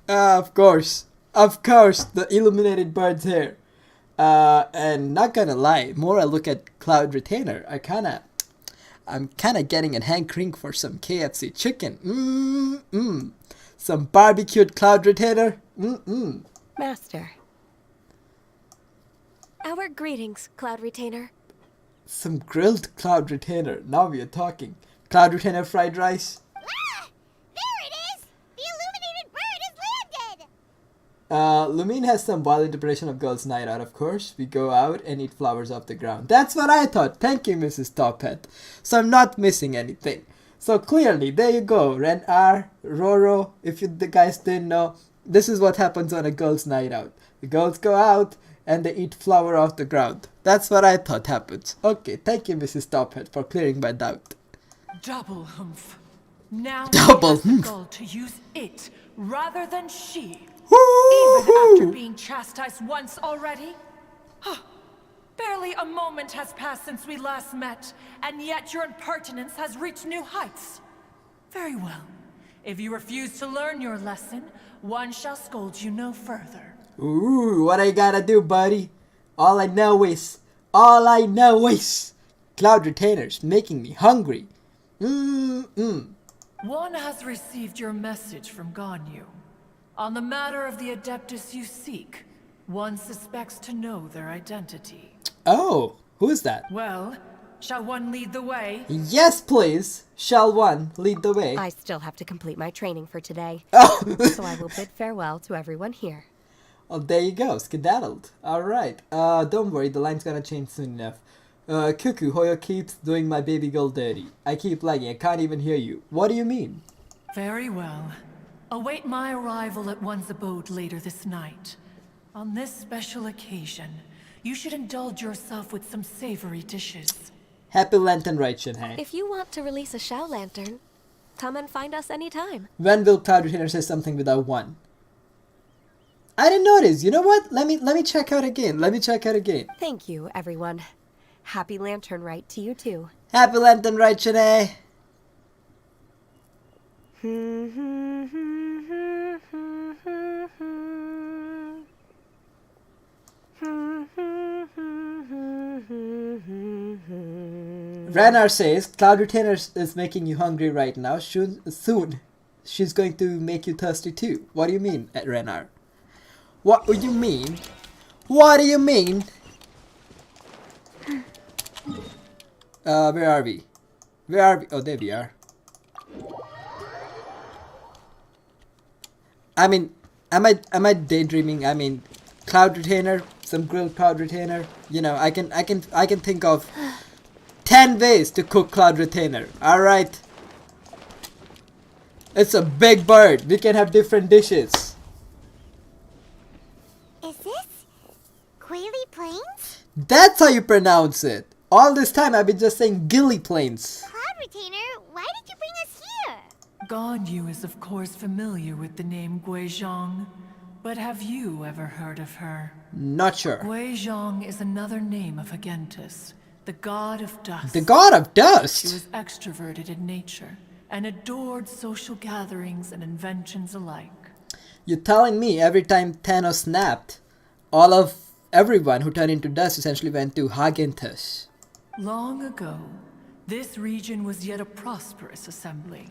Of course, the illuminated bird's here. And not gonna lie, more I look at Cloud Retainer, I'm kinda getting a hankering for some KFC chicken. Some barbecued Cloud Retainer. Master. Our greetings, Cloud Retainer. Some grilled Cloud Retainer. Now we are talking. Cloud Retainer fried rice. Ah! There it is! The illuminated bird has landed! Lumine has some wild interpretation of Girls' Night Out, of course. We go out and eat flowers off the ground. That's what I thought. Thank you, Mrs. Tophead. So I'm not missing anything. So clearly, there you go. Ren R, Roro, if the guys didn't know, this is what happens on a Girls' Night Out. The girls go out and they eat flower off the ground. That's what I thought happens. Okay, thank you, Mrs. Tophead, for clearing my doubt. Double humph. Now Double he has the humph. gall to use it rather than she. Even after being chastised once already? Barely a moment has passed since we last met, and yet your impertinence has reached new heights. Very well. If you refuse to learn your lesson, one shall scold you no further. Ooh, what I gotta do, buddy? All I know is Cloud Retainer's making me hungry. One has received your message from Ganyu. On the matter of the Adeptus you seek, one suspects to know their identity. Oh, who is that? Well, shall one lead the way? Yes, please. Shall one lead the way? I still have to complete my training for today. Oh, So I will bid farewell to everyone here. well, there you go, skedaddled. Alright, don't worry, the line's gonna change soon enough. Cuckoo, Hoyo keeps doing my baby girl dirty. I keep lagging, I can't even hear you. What do you mean? Very well. Await my arrival at one's abode later this night. On this special occasion, you should indulge yourself with some savory dishes. Happy Lantern Rite, Shinhei. If you want to release a xiao lantern, come and find us anytime. When will Cloud Retainer say something without one? I didn't notice. You know what? Let me check out again. Thank you, everyone. Happy Lantern Rite to you too. Happy Lantern Rite, Shinhei. Renar says Cloud Retainer is making you hungry right now. Soon, she's going to make you thirsty too. What do you mean, Renar? What do you mean? What do you mean? Where are we? Where are we? Oh, there we are. I mean, am I daydreaming? I mean, cloud retainer, some grilled cloud retainer. You know, I can think of 10 ways to cook cloud retainer. All right. It's a big bird. We can have different dishes. Is this Quaily Plains? That's how you pronounce it. All this time I've been just saying Gilly Plains. Cloud Retainer, why did you bring us here? Ganyu is of course familiar with the name Guizhong, but have you ever heard of her? Not sure. Guizhong is another name of Agentis, the god of dust. The god of She dust? was extroverted in nature and adored social gatherings and inventions alike. You're telling me every time Thanos snapped, all of everyone who turned into dust essentially went to Hagentush. Long ago, this region was yet a prosperous assembly.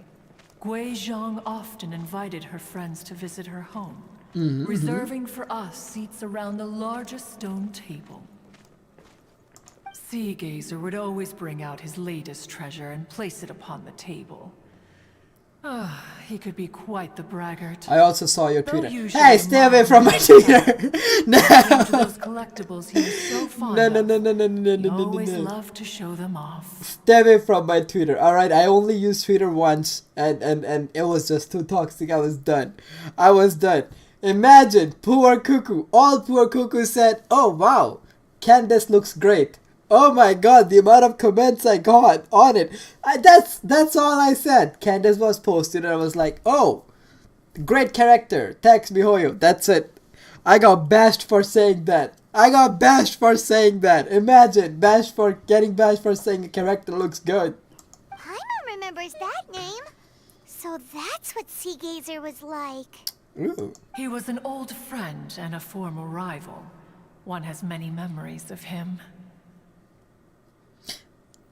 Guizhong often invited her friends to visit her home, reserving for us seats around the largest stone table. Sea Gazer would always bring out his latest treasure and place it upon the table. He could be quite the braggart. I also saw your Though Twitter. usually Hey, stay away from my Twitter! No! Those collectibles he was so fond No, of. no, He always no. loved to show them off. Stay away from my Twitter. Alright, I only used Twitter once and it was just too toxic. I was done. Imagine, poor Cuckoo. All poor Cuckoo said, oh wow, Candace looks great. Oh my god, the amount of comments I got on it. That's all I said. Candace was posted and I was like, oh, great character. Thanks, Mihoyo. That's it. I got bashed for saying that. Imagine, getting bashed for saying a character looks good. Paimon remembers that name. So that's what Sea Gazer was like. Ooh. He was an old friend and a former rival. One has many memories of him.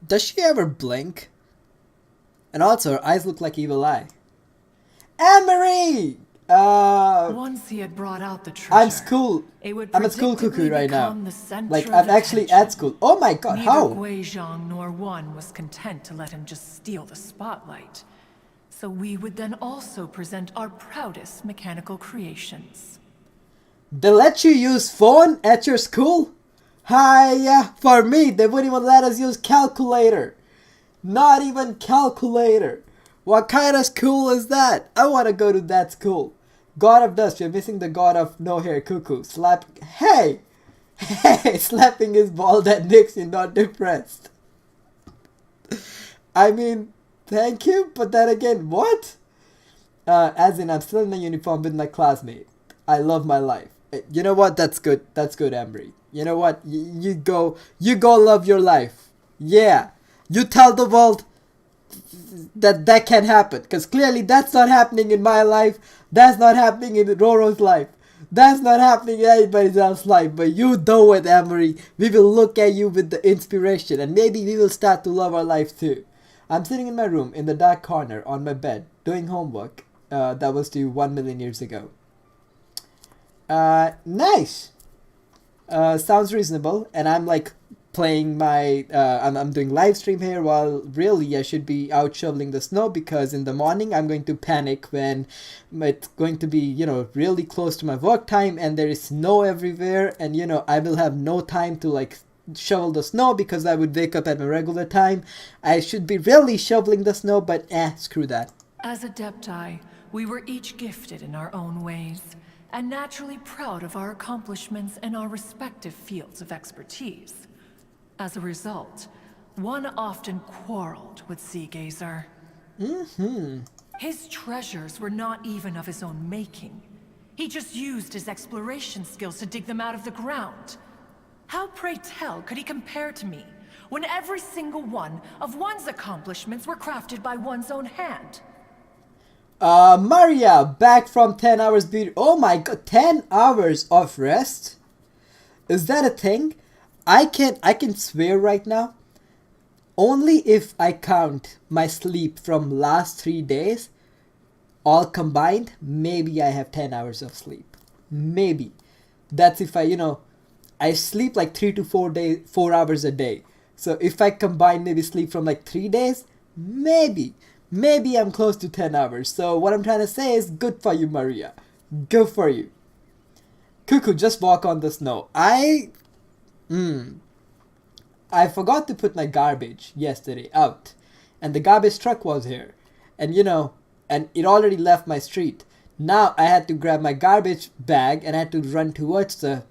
Does she ever blink? And also, her eyes look like evil eye. Anne-Marie! Once he had brought out the treasure, I'm a school cuckoo right now. become the center Like, of I'm actually attention. at school. Oh my god, Neither how? Guizhong nor one was content to let him just steal the spotlight. So we would then also present our proudest mechanical creations. They let you use phone at your school? Hiya! For me, they wouldn't even let us use calculator. Not even calculator. What kind of school is that? I want to go to that school. God of Dust, you're missing the God of No Hair Cuckoo. Hey, slapping his bald head makes you not depressed. I mean, thank you, but then again, what? As in, I'm still in my uniform with my classmate. I love my life. You know what? That's good. That's good, Embry. You know what? You go love your life. Yeah. You tell the world that can happen. Because clearly that's not happening in my life. That's not happening in Roro's life. That's not happening in anybody else's life. But you do it, Emery. We will look at you with the inspiration. And maybe we will start to love our life too. I'm sitting in my room in the dark corner on my bed doing homework. That was due 1 million years ago. Nice. Sounds reasonable. And I'm like playing my I'm doing live stream here while really I should be out shoveling the snow, because in the morning I'm going to panic when it's going to be, you know, really close to my work time and there is snow everywhere, and you know I will have no time to like shovel the snow because I would wake up at my regular time. I should be really shoveling the snow, but screw that. As Adepti, we were each gifted in our own ways, and naturally proud of our accomplishments in our respective fields of expertise. As a result, one often quarreled with Sea Gazer. His treasures were not even of his own making. He just used his exploration skills to dig them out of the ground. How, pray tell, could he compare to me, when every single one of one's accomplishments were crafted by one's own hand? Maria, back from 10 hours beauty. Oh my god, 10 hours of rest? Is that a thing? I can swear right now, only if I count my sleep from last 3 days, all combined, maybe I have 10 hours of sleep. Maybe. That's if I sleep like 4 hours a day. So if I combine maybe sleep from like 3 days, maybe I'm close to 10 hours. So what I'm trying to say is good for you, Maria. Good for you. Cuckoo, just walk on the snow. I forgot to put my garbage yesterday out. And the garbage truck was here. And and it already left my street. Now I had to grab my garbage bag and I had to run towards the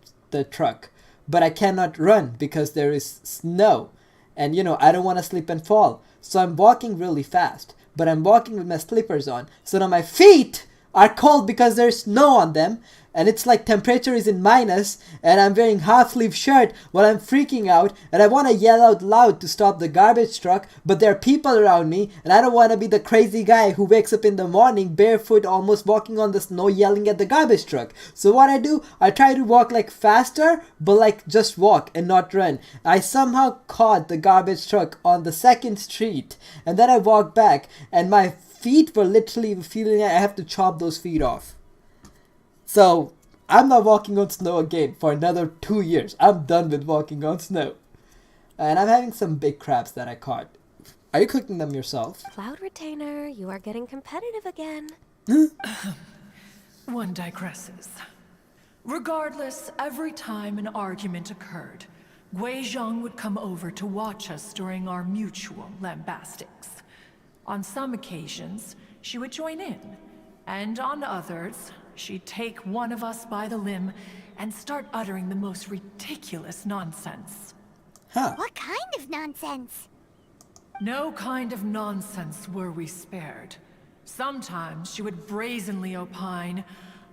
truck. But I cannot run because there is snow. And I don't want to slip and fall. So I'm walking really fast. But I'm walking with my slippers on. So now my feet are cold because there's snow on them. And it's like temperature is in minus. And I'm wearing half sleeve shirt while I'm freaking out. And I want to yell out loud to stop the garbage truck. But there are people around me. And I don't want to be the crazy guy who wakes up in the morning barefoot almost walking on the snow yelling at the garbage truck. So what I do, I try to walk like faster. But like just walk and not run. I somehow caught the garbage truck on the second street. And then I walked back. And my feet were literally feeling like I have to chop those feet off. So, I'm not walking on snow again for another 2 years. I'm done with walking on snow. And I'm having some big crabs that I caught. Are you cooking them yourself? Cloud Retainer, you are getting competitive again. One digresses. Regardless, every time an argument occurred, Gui Zhang would come over to watch us during our mutual lambastics. On some occasions, she would join in, and on others, she'd take one of us by the limb and start uttering the most ridiculous nonsense. Huh. What kind of nonsense? No kind of nonsense were we spared. Sometimes she would brazenly opine,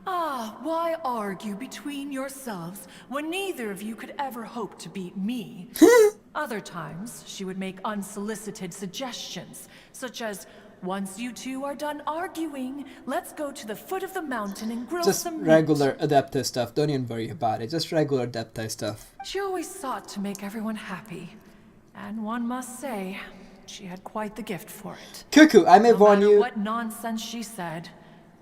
why argue between yourselves when neither of you could ever hope to beat me? Other times, she would make unsolicited suggestions, such as, once you two are done arguing, let's go to the foot of the mountain and grill Just some meat. regular Adeptus stuff. Don't even worry about it. Just regular Adepti stuff. She always sought to make everyone happy. And one must say, she had quite the gift for it. Cuckoo, I may No warn matter you. what nonsense she said,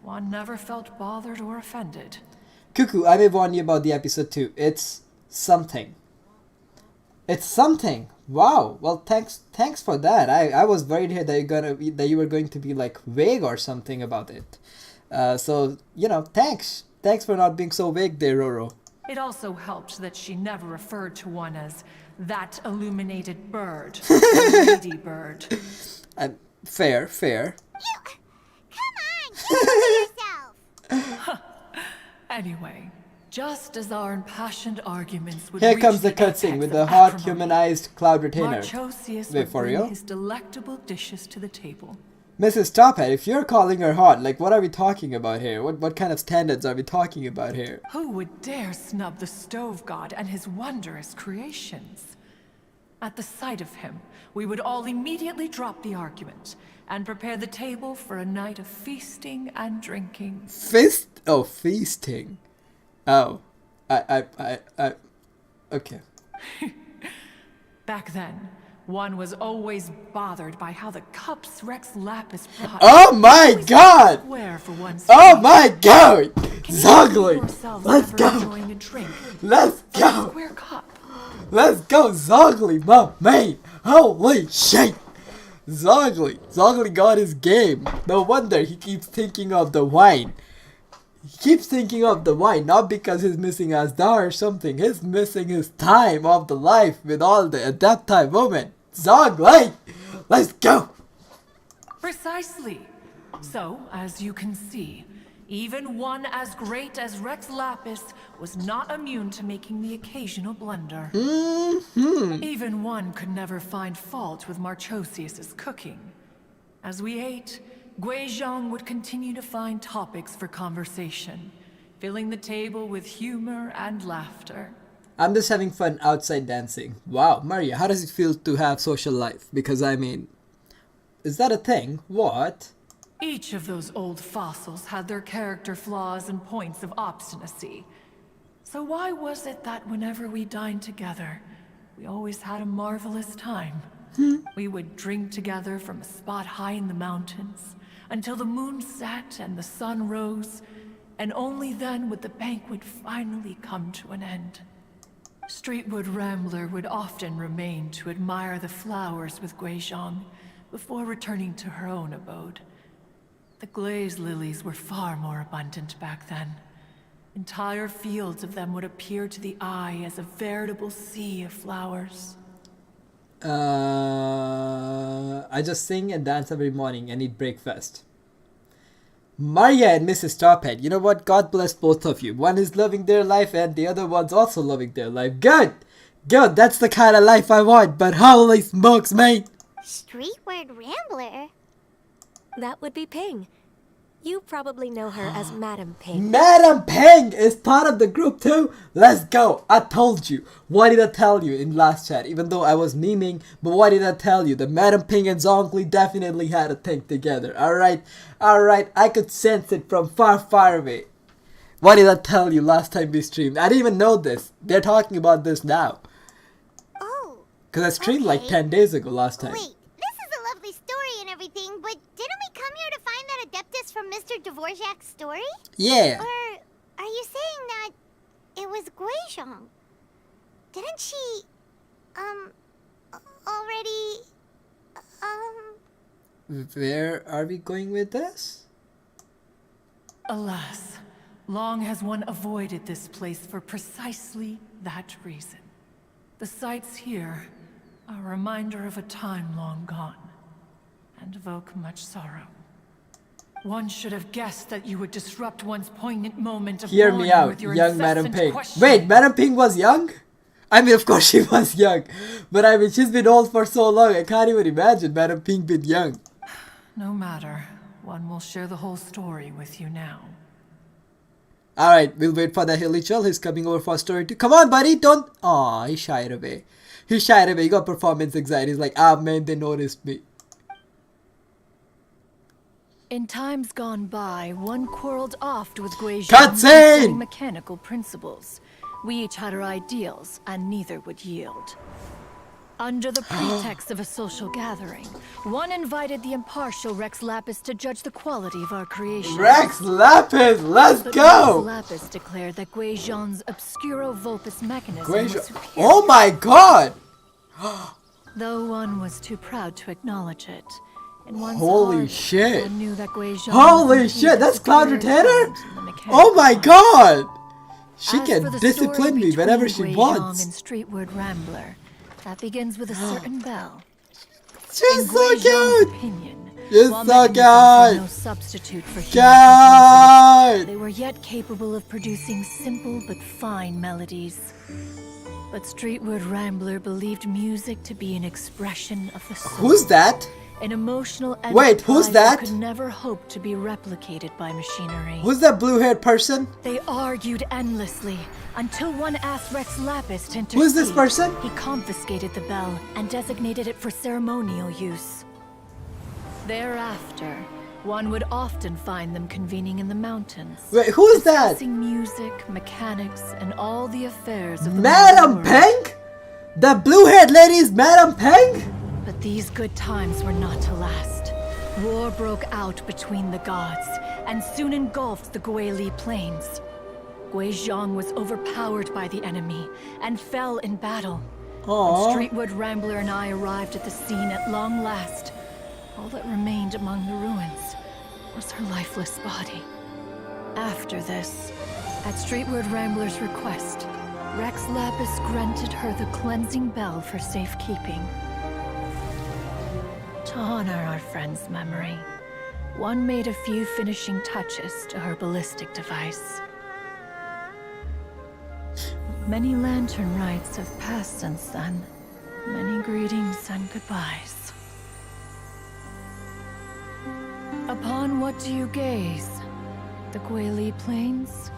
one never felt bothered or offended. Cuckoo, I may warn you about the episode 2. It's something. It's something. Wow. Well, thanks for that. I was worried here that you were going to be like vague or something about it. So thanks. Thanks for not being so vague there, Roro. It also helped that she never referred to one as that illuminated bird, the lady bird. Fair. Come on, keep it to yourself. Anyway, just as our impassioned arguments would Here reach comes the apex cutscene with of the hot acrimony, humanized Cloud Retainer. Marchosius Wait, would for bring real? his delectable dishes to the table. Mrs. Stophead, if you're calling her hot, like what are we talking about here? What kind of standards are we talking about here? Who would dare snub the stove god and his wondrous creations? At the sight of him, we would all immediately drop the argument and prepare the table for a night of feasting and drinking. Feasting. Oh. Okay. Back then, one was always bothered by how the cups Rex Lapis brought. Oh my always god! square for one's Oh face. my god! Can you Zogly! see yourselves Let's ever go! enjoying a drink Let's from a go! square cup? Let's go, Zogly, my man! Holy shit! Zogly got his game. No wonder he keeps thinking of the wine. He keeps thinking of the wine, not because he's missing Asdar or something. He's missing his time of the life with all the Adepti women. Zogly! Let's go! Precisely. So, as you can see, even one as great as Rex Lapis was not immune to making the occasional blunder. Even one could never find fault with Marchosius's cooking. As we ate, Gui Zhang would continue to find topics for conversation, filling the table with humor and laughter. I'm just having fun outside dancing. Wow, Maria, how does it feel to have social life? Because I mean, is that a thing? What? Each of those old fossils had their character flaws and points of obstinacy. So why was it that whenever we dined together, we always had a marvelous time? We would drink together from a spot high in the mountains, until the moon set and the sun rose, and only then would the banquet finally come to an end. Streetwood Rambler would often remain to admire the flowers with Guizhong before returning to her own abode. The glaze lilies were far more abundant back then. Entire fields of them would appear to the eye as a veritable sea of flowers. I just sing and dance every morning and eat breakfast. Maria and Mrs. Tophead, you know what? God bless both of you. One is loving their life and the other one's also loving their life. Good! Good, that's the kind of life I want, but holy smokes, mate! Streetward Rambler? That would be Ping. You probably know her as Madam Ping. Madam Ping is part of the group too? Let's go! I told you. What did I tell you in last chat? Even though I was memeing, but what did I tell you? The Madam Ping and Zonkly definitely had a thing together. Alright? Alright, I could sense it from far, far away. What did I tell you last time we streamed? I didn't even know this. They're talking about this now. Oh. Because I streamed like 10 days ago last time. Wait, this is a lovely story and everything, but didn't we come here to find that Adeptus from Mr. Dvorak's story? Yeah. Or are you saying that it was Guizhong? Didn't she, already, Where are we going with this? Alas, long has one avoided this place for precisely that reason. The sights here are a reminder of a time long gone, and evoke much sorrow. One should have guessed that you would disrupt one's poignant moment of Hear me mourning out, with your young Madam incessant Ping. questioning. Wait, Madam Ping was young? I mean, of course she was young. But I mean, she's been old for so long, I can't even imagine Madam Ping being young. No matter. One will share the whole story with you now. Alright, we'll wait for the hilly chill. He's coming over for story 2. Come on, buddy, don't... Aw, he shied away. He shied away. He got performance anxiety. He's like, ah, man, they noticed me. In times gone by, one quarreled oft with Guizhong Cutscene! concerning mechanical principles. We each had our ideals, and neither would yield. Under the pretext of a social gathering, one invited the impartial Rex Lapis to judge the quality of our creation. Rex Lapis, let's But go! Rex Lapis declared that Guizhong's obscuro vulpus mechanism Guizhong- was superior. Oh my god! Though one was too proud to acknowledge it. In one's Holy heart, shit. one knew that Guizhong Holy was shit, indeed that's the Cloud superior Retainer? talent in the mechanical Oh my arts. god! She As can for the discipline story me whenever she between Guizhong wants. and Streetward Rambler, that begins with a certain bell. She's In so Guizhong's cute! opinion, She's while so mechanisms were cute! no substitute for human composers, they Cute! were yet capable of producing simple but fine melodies. But Streetward Rambler believed music to be an expression of the soul. Who's that? An emotional Wait, who's enterprise that? could never hope to be replicated by machinery. Who's that blue-haired person? They argued endlessly until one asked Rex Lapis to intercede. Who is this person? He confiscated the bell and designated it for ceremonial use. Thereafter, one would often find them convening in the mountains. Wait, who is that? Discussing music, mechanics, and all the affairs of the Madam modern world. Peng? The blue-haired lady is Madam Peng? But these good times were not to last. War broke out between the gods, and soon engulfed the Guili plains. Guizhong was overpowered by the enemy, and fell in battle. Aww. When Streetwood Rambler and I arrived at the scene at long last, all that remained among the ruins was her lifeless body. After this, at Streetwood Rambler's request, Rex Lapis granted her the cleansing bell for safekeeping. To honor our friend's memory, one made a few finishing touches to her ballistic device. Many lantern rites have passed since then. Many greetings and goodbyes. Upon what do you gaze? The Guili Plains?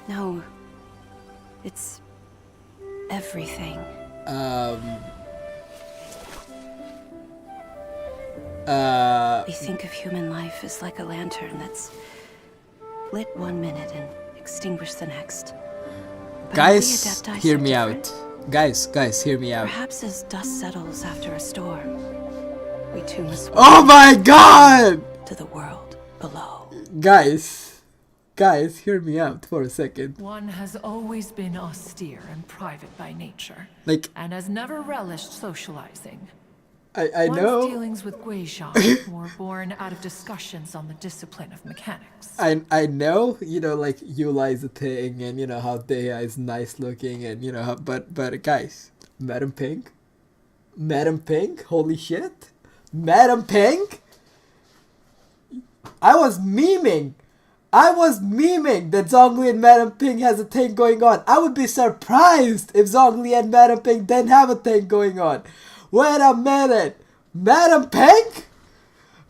No. It's everything. We think of human life as like a lantern that's lit one minute and extinguished the next. But Guys, we Adepti hear are me different. out. Guys, hear me out. Perhaps as dust settles after a storm, we too must Oh my god! to the world below. Guys, guys, hear me out for a second. One has always been austere and private by nature, Like, and has never relished socializing. I One's know. dealings with Guizhang were born out of discussions on the discipline of mechanics. I know, you know, like Eula is a thing, and you know how Dehya is nice looking, and you know how, but guys, Madam Pink, holy shit, Madam Pink. I was memeing that Zhongli and Madam Pink has a thing going on. I would be surprised if Zhongli and Madam Pink didn't have a thing going on. Wait a minute, Madam Pink?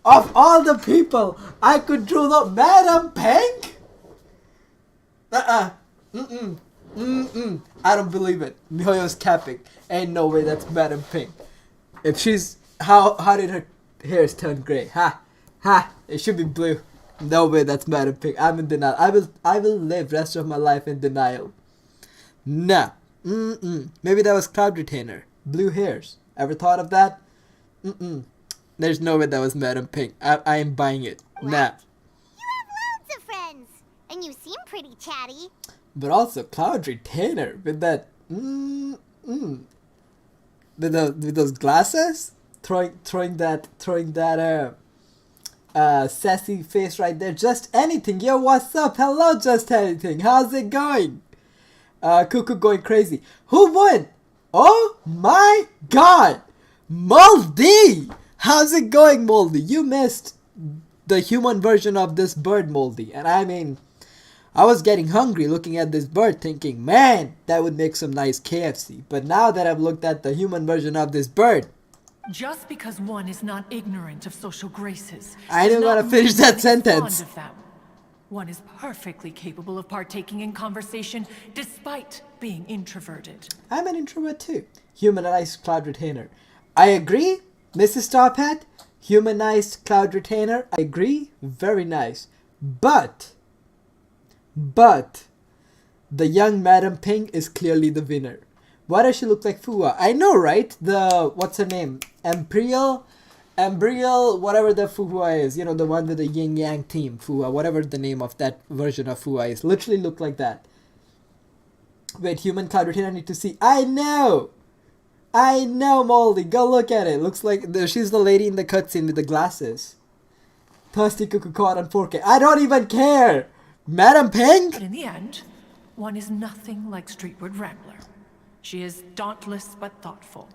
Of all the people I could draw the Madam Pink? I don't believe it. Mihoyo's capping. Ain't no way that's Madam Pink. If she's... How did her hairs turn grey? Ha! It should be blue. No way that's Madam Pink. I'm in denial. I will live rest of my life in denial. Nah. Maybe that was Cloud Retainer. Blue hairs. Ever thought of that? There's no way that was Madam Pink. I am buying it. What? Nah. You have loads of friends, and you seem pretty chatty. But also Cloud Retainer with that with those glasses, throwing that sassy face right there. Just anything. Yo, what's up? Hello, just anything. How's it going? Cuckoo going crazy. Who won? Oh my god! Moldy! How's it going, Moldy? You missed the human version of this bird, Moldy. And I mean, I was getting hungry looking at this bird thinking, man, that would make some nice KFC. But now that I've looked at the human version of this bird, Just because one is not ignorant of social graces, I didn't does want to not finish mean that one is sentence. fond of them. One is perfectly capable of partaking in conversation despite being introverted. I'm an introvert too. Humanized Cloud Retainer. I agree, Mrs. Top Hat. Humanized Cloud Retainer. I agree. Very nice. But the young Madam Pink is clearly the winner. Why does she look like Fua? I know, right? What's her name? Embriel, whatever the Fua is. You know, the one with the yin yang theme. Fua, whatever the name of that version of Fua is. Literally look like that. Wait, human Cloud Retainer, I need to see. I know, Moldy. Go look at it. Looks like she's the lady in the cutscene with the glasses. Thirsty Cuckoo caught on 4K. I don't even care. Madam Pink? But in the end, one is nothing like Streetward Rambler. She is dauntless but thoughtful,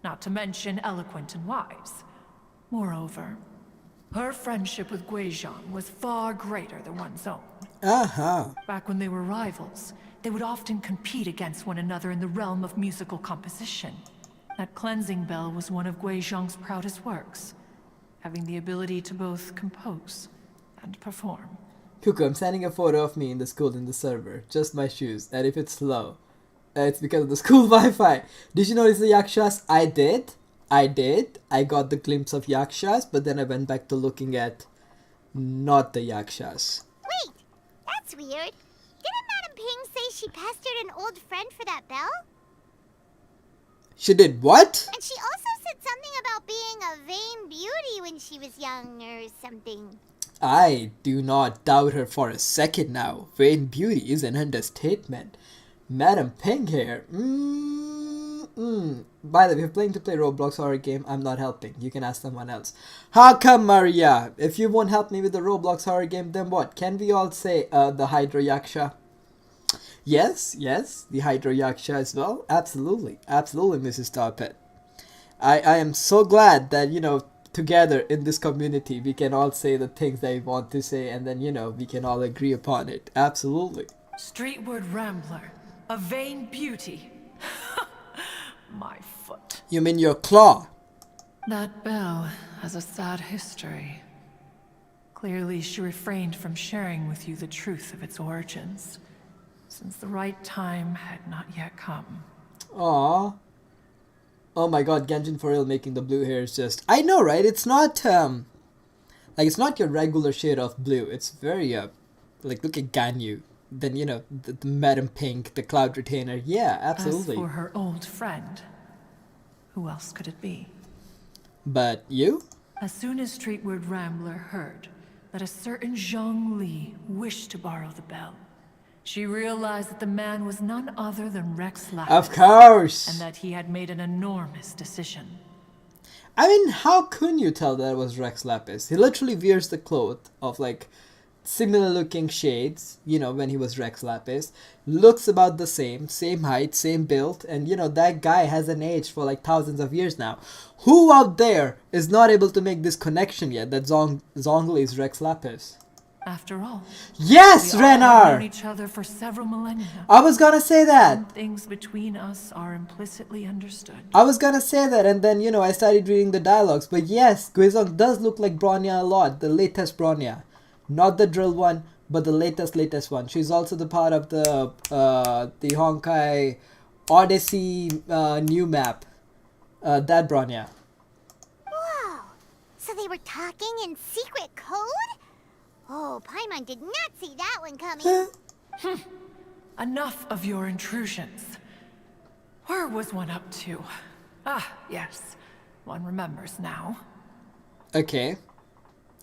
not to mention eloquent and wise. Moreover, her friendship with Guizhang was far greater than one's own. Back when they were rivals, they would often compete against one another in the realm of musical composition. That cleansing bell was one of Guizhang's proudest works, having the ability to both compose and perform. Cuckoo, I'm sending a photo of me in the school in the server. Just my shoes. And if it's slow, it's because of the school Wi-Fi. Did you notice the Yakshas? I did. I got the glimpse of Yakshas, but then I went back to looking at not the Yakshas. Wait, that's weird. Didn't Madam Ping say she pestered an old friend for that bell? She did what? And she also said something about being a vain beauty when she was young or something. I do not doubt her for a second now. Vain beauty is an understatement. Madam Pink here. By the way, if you're playing to play Roblox horror game, I'm not helping. You can ask someone else. How come, Maria? If you won't help me with the Roblox horror game, then what? Can we all say the Hydro Yaksha? Yes, the Hydro Yaksha as well. Absolutely, Mrs. Tarpet. I am so glad that, you know, together in this community, we can all say the things that we want to say, and then, you know, we can all agree upon it. Absolutely. Streetward Rambler, a vain beauty. My foot. You mean your claw? That bell has a sad history. Clearly, she refrained from sharing with you the truth of its origins, since the right time had not yet come. Aww. Oh my god, Genshin for real making the blue hair is just... I know, right? It's not, like, it's not your regular shade of blue. It's very, like, look at Ganyu. Then, you know, the Madam Pink, the Cloud Retainer. Yeah, absolutely. As for her old friend, who else could it be? But you? As soon as Streetward Rambler heard that a certain Zhang Li wished to borrow the bell. She realized that the man was none other than Rex Lapis. Of course. And that he had made an enormous decision. I mean, how couldn't you tell that it was Rex Lapis? He literally wears the cloth of like similar looking shades, you know, when he was Rex Lapis. Looks about the same height, same build, and you know, that guy hasn't aged for like thousands of years now. Who out there is not able to make this connection yet that Zhongli is Rex Lapis? After all, yes, we all have Renar! known each other for several millennia. I was gonna say that. And things between us are implicitly understood. I was gonna say that, and then, you know, I started reading the dialogues. But yes, Guizhong does look like Bronya a lot, the latest Bronya. Not the drill one, but the latest one. She's also the part of the Honkai Odyssey new map. That Bronya. Whoa! So they were talking in secret code? Oh, Paimon did not see that one coming. Enough of your intrusions. Where was one up to? Ah, yes. One remembers now. Okay.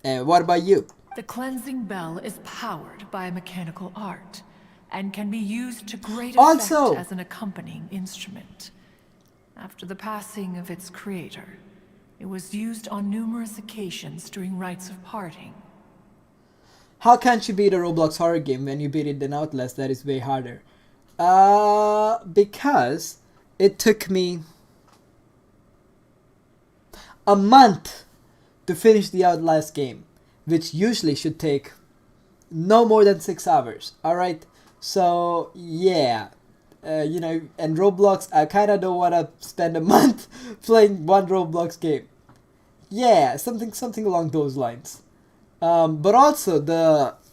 And what about you? The cleansing bell is powered by a mechanical art and can be used to great effect Also, as an accompanying instrument. After the passing of its creator, it was used on numerous occasions during rites of parting. how can't you beat a Roblox horror game when you beat it in Outlast? That is way harder. Because it took me a month to finish the Outlast game, which usually should take no more than 6 hours. Alright, so yeah, you know, and Roblox, I kind of don't want to spend a month playing one Roblox game. Yeah, something along those lines. But also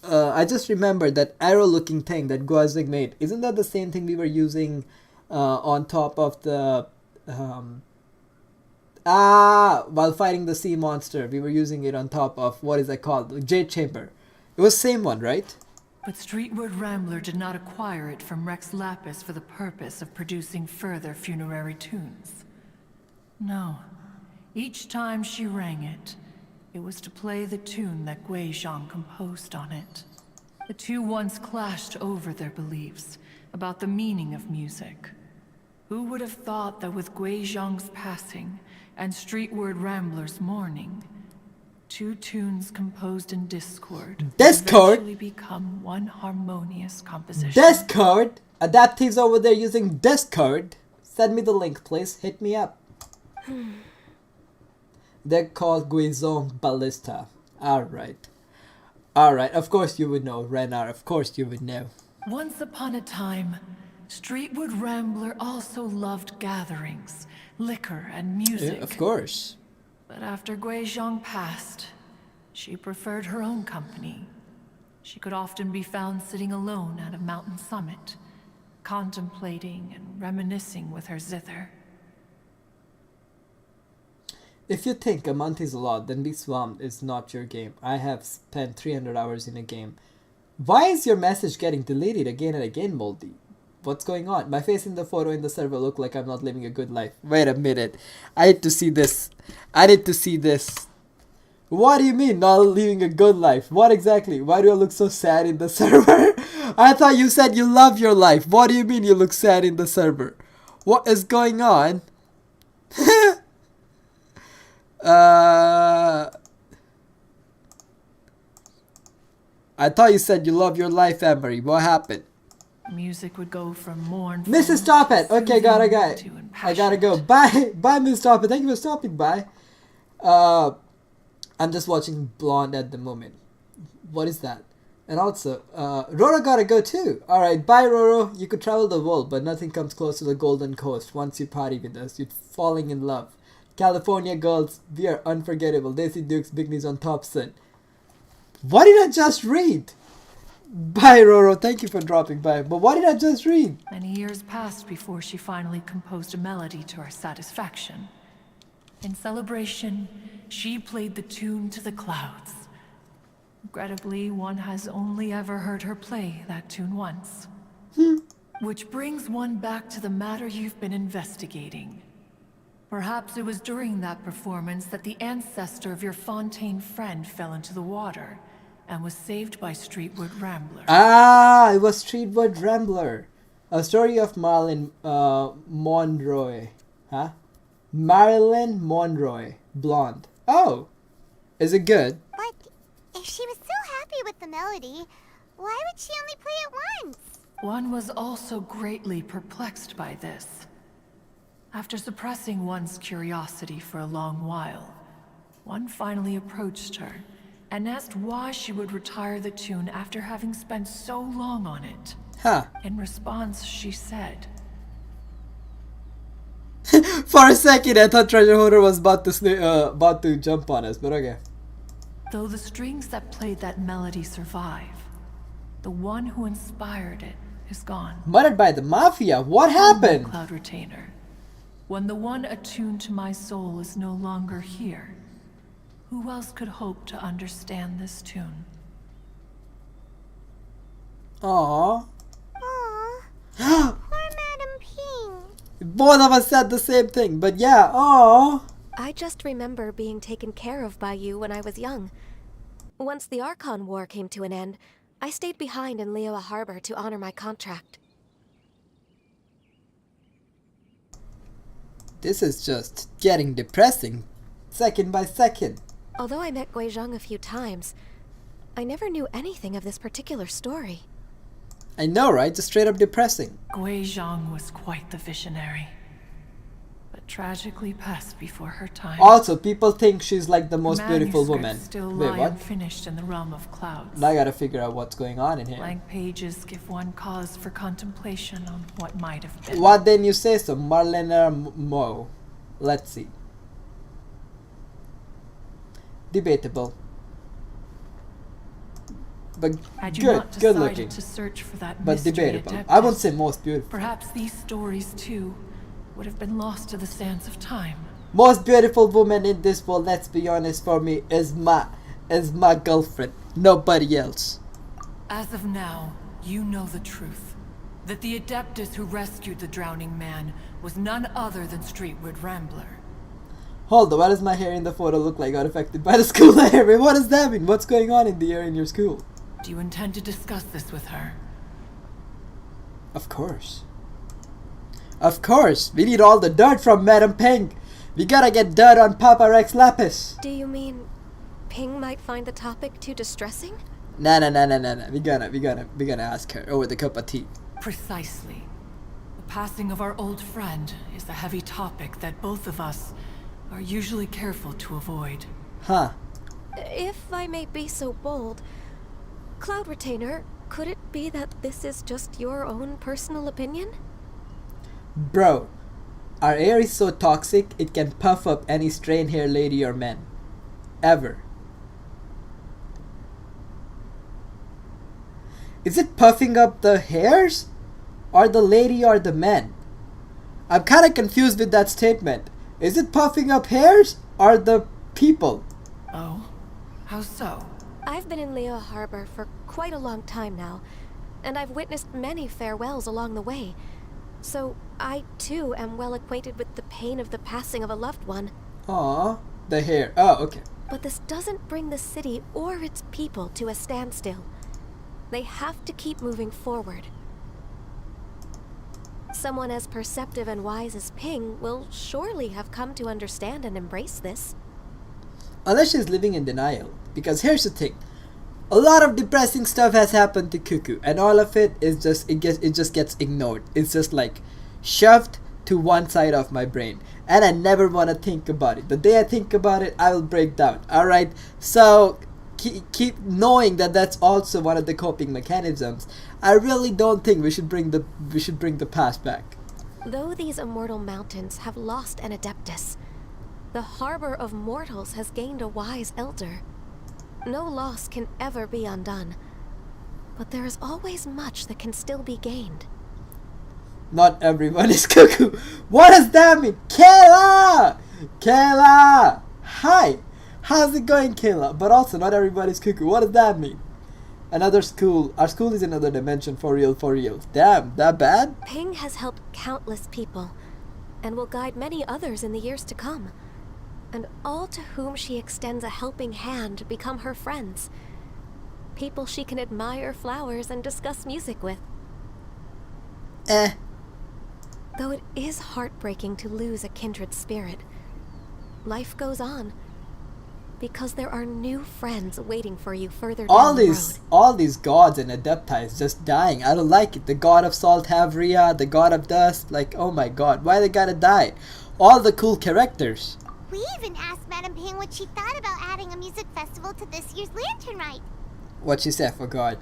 I just remembered that arrow looking thing that Guazig made. Isn't that the same thing we were using on top of the while fighting the sea monster? We were using it on top of, what is that called? The Jade Chamber. It was same one, right? But Streetward Rambler did not acquire it from Rex Lapis for the purpose of producing further funerary tunes. No. Each time she rang it, it was to play the tune that Guizhong composed on it. The two once clashed over their beliefs about the meaning of music. Who would have thought that with Guizhong's passing and Streetward Rambler's mourning, two tunes composed in discord eventually become one harmonious composition? Discord? Adaptives over there using Discord? Send me the link, please. Hit me up. They're called Guizhong Ballista. Alright. Alright, of course you would know, Renar. Of course you would know. Once upon a time, Streetwood Rambler also loved gatherings, liquor, and music. Yeah, of course. But after Guizhong passed, she preferred her own company. She could often be found sitting alone at a mountain summit, contemplating and reminiscing with her zither. If you think a month is a lot, then Be Swarmed is not your game. I have spent 300 hours in a game. Why is your message getting deleted again and again, Moldy? What's going on? My face in the photo in the server look like I'm not living a good life. Wait a minute. I need to see this. I need to see this. What do you mean, not living a good life? What exactly? Why do I look so sad in the server? I thought you said you love your life. What do you mean you look sad in the server? What is going on? I thought you said you love your life, Emery. What happened? Music would go from mournful Mrs. Stop It. Okay, gotta go. to I gotta go. impassioned. Bye, Mrs. Stop It. Thank you for stopping by. I'm just watching Blonde at the moment. What is that? And also, Roro gotta go too. Alright, bye Roro. You could travel the world, but nothing comes close to the Golden Coast. Once you party with us, you're falling in love. California girls, we are unforgettable. Daisy Dukes, Big Knees on Thompson. What did I just read? Bye Roro, thank you for dropping by. But what did I just read? Many years passed before she finally composed a melody to her satisfaction. In celebration, she played the tune to the clouds. Regrettably, one has only ever heard her play that tune once. Which brings one back to the matter you've been investigating. Perhaps it was during that performance that the ancestor of your Fontaine friend fell into the water, and was saved by Streetward Rambler. Ah, it was Streetward Rambler. A story of Marilyn Monroe. Huh? Marilyn Monroe. Blonde. Oh! Is it good? But if she was so happy with the melody, why would she only play it once? One was also greatly perplexed by this. After suppressing one's curiosity for a long while, one finally approached her and asked why she would retire the tune after having spent so long on it. Huh. In response, she said, For a second, I thought Treasure Hoarder was about to jump on us, but okay. though the strings that played that melody survive, the one who inspired it is gone. Murdered by the Mafia? What happened? Cloud Retainer. When the one attuned to my soul is no longer here, who else could hope to understand this tune? Aww. Aww. Poor Madam Ping. Both of us said the same thing, but yeah, aww. I just remember being taken care of by you when I was young. Once the Archon War came to an end, I stayed behind in Liyue Harbor to honor my contract. This is just getting depressing, second by second. Although I met Guizhong a few times, I never knew anything of this particular story. I know, right? Just straight up depressing. Guizhong was quite the visionary, but tragically passed before her time. Also, people think she's like the most beautiful Manuscripts woman. still Wait, lie what? unfinished in the realm of clouds. Now I gotta figure out what's going on in here. Blank pages give one cause for contemplation on what might have been. What then you say so? Marlena Mo. Let's see. Debatable. But Had you good, not good decided looking. to search for that But mystery debatable. adeptus, I won't say most beautiful. perhaps these stories too would have been lost to the sands of time. Most beautiful woman in this world, let's be honest, for me, is my girlfriend. Nobody else. As of now, you know the truth. That the adeptus who rescued the drowning man was none other than Streetward Rambler. Hold on, why does my hair in the photo look like got affected by the school area? What does that mean? What's going on in the air in your school? Do you intend to discuss this with her? Of course. Of course. We need all the dirt from Madam Ping. We gotta get dirt on Papa Rex Lapis. Do you mean Ping might find the topic too distressing? Nah. We gonna ask her over the cup of tea. Precisely. The passing of our old friend is a heavy topic that both of us are usually careful to avoid. Huh. If I may be so bold, Cloud Retainer, could it be that this is just your own personal opinion? Bro, our air is so toxic it can puff up any strained hair lady or man. Ever. Is it puffing up the hairs? Or the lady or the man? I'm kinda confused with that statement. Is it puffing up hairs or the people? Oh? How so? I've been in Liyue Harbor for quite a long time now, and I've witnessed many farewells along the way. So I too am well acquainted with the pain of the passing of a loved one. Aww, the hair. Oh, okay. But this doesn't bring the city or its people to a standstill. They have to keep moving forward. Someone as perceptive and wise as Ping will surely have come to understand and embrace this. Unless she's living in denial. Because here's the thing. A lot of depressing stuff has happened to Cuckoo, and all of it is just it just gets ignored. It's just like shoved to one side of my brain, and I never want to think about it. The day I think about it, I will break down. All right, so keep knowing that that's also one of the coping mechanisms. I really don't think we should bring the past back. Though these immortal mountains have lost an adeptus, the harbor of mortals has gained a wise elder. No loss can ever be undone, but there is always much that can still be gained. Not everyone is Cuckoo. What does that mean? Kayla! Kayla! Hi! How's it going, Kayla? But also, not everybody's Cuckoo. What does that mean? Another school. Our school is another dimension, for real, for real. Damn, that bad? Ping has helped countless people, and will guide many others in the years to come. And all to whom she extends a helping hand become her friends. People she can admire flowers and discuss music with. Eh. Though it is heartbreaking to lose a kindred spirit, life goes on. Because there are new friends waiting for you further down the road. All these gods and adepti just dying. I don't like it. The god of salt, Havria, the god of dust. Like, oh my god, why they gotta die? All the cool characters. We even asked Madame Ping what she thought about adding a music festival to this year's Lantern Rite. What she said, for God.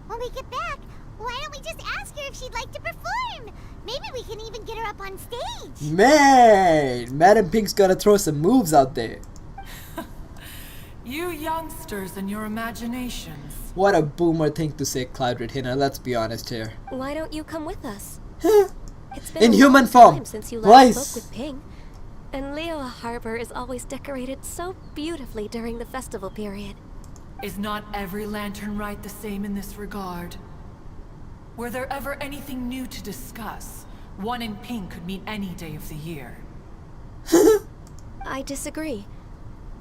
When we get back, why don't we just ask her if she'd like to perform? Maybe we can even get her up on stage. Man, Madame Ping's gonna throw some moves out there. You youngsters and your imaginations. What a boomer thing to say, Cloud Retainer, let's be honest here. Why don't you come with us? It's been In a human long form. time since you last Please. spoke with Ping. And Leo Harbor is always decorated so beautifully during the festival period. Is not every Lantern Rite the same in this regard? Were there ever anything new to discuss? One in pink could mean any day of the year. I disagree.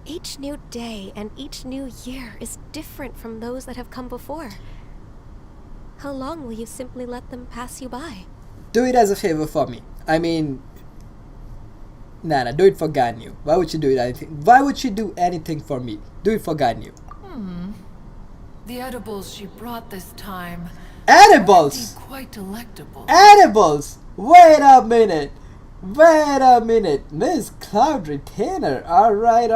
Each new day and each new year is different from those that have come before. How long will you simply let them pass you by? Do it as a favor for me. I mean, Nana, do it for Ganyu. Why would you do anything? Why would she do anything for me? Do it for Ganyu. The edibles she brought this time. Edibles! Indeed quite delectable. Edibles! Wait a minute! Wait a minute! Miss Cloud Retainer! Alright.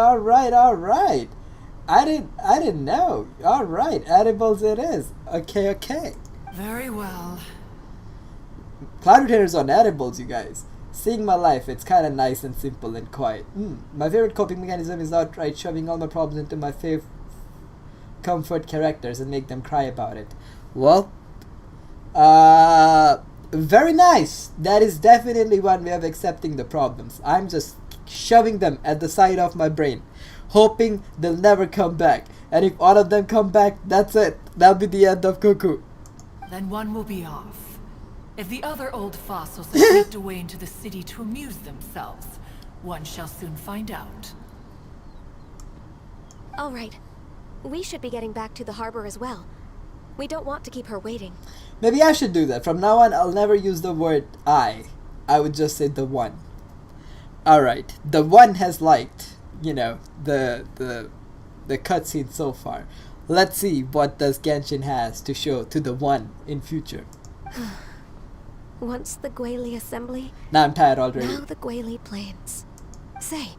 I didn't know. Alright, edibles it is. Okay. Very well. Cloud Retainer's on edibles, you guys. Seeing my life, it's kinda nice and simple and quiet. My favorite coping mechanism is outright shoving all my problems into my comfort characters and make them cry about it. Well, very nice. That is definitely one way of accepting the problems. I'm just shoving them at the side of my brain, hoping they'll never come back. And if all of them come back, that's it. That'll be the end of Cuckoo. Then one will be off. If the other old fossils have sneaked away into the city to amuse themselves, one shall soon find out. All right. We should be getting back to the harbor as well. We don't want to keep her waiting. Maybe I should do that. From now on, I'll never use the word I would just say the one. Alright. The one has liked, the cutscene so far. Let's see what does Genshin has to show to the one in future. Once the Guili assembly, Now I'm tired already. now the Guili plains. Say,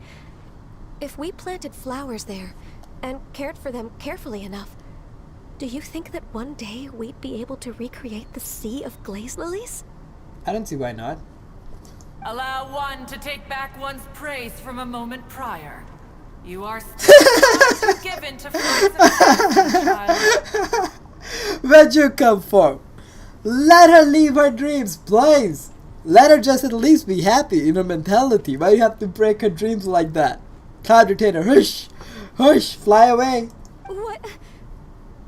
if we planted flowers there and cared for them carefully enough, do you think that one day we'd be able to recreate the sea of glaze lilies? I don't see why not. Allow one to take back one's praise from a moment prior. You are still too given to flights of fancy, child. Where'd you come from? Let her live her dreams, please. Let her just at least be happy in her mentality. Why do you have to break her dreams like that? Cloud Retainer, hush! Hush! Fly away! What?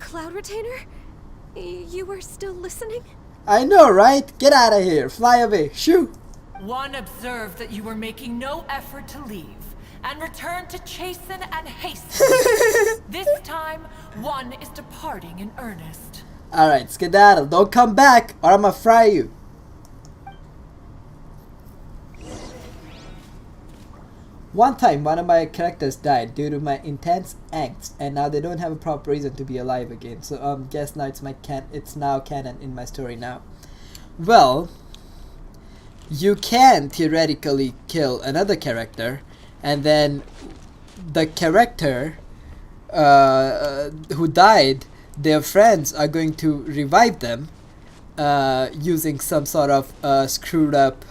Cloud Retainer? You were still listening? I know, right? Get out of here! Fly away! Shoo! One observed that you were making no effort to leave, and returned to chasten and hasten. This time, one is departing in earnest. Alright, skedaddle. Don't come back or I'ma fry you. One time, one of my characters died due to my intense angst, and now they don't have a proper reason to be alive again. So, guess now it's now canon in my story now. Well, you can theoretically kill another character, and then the character who died, their friends are going to revive them using some sort of screwed up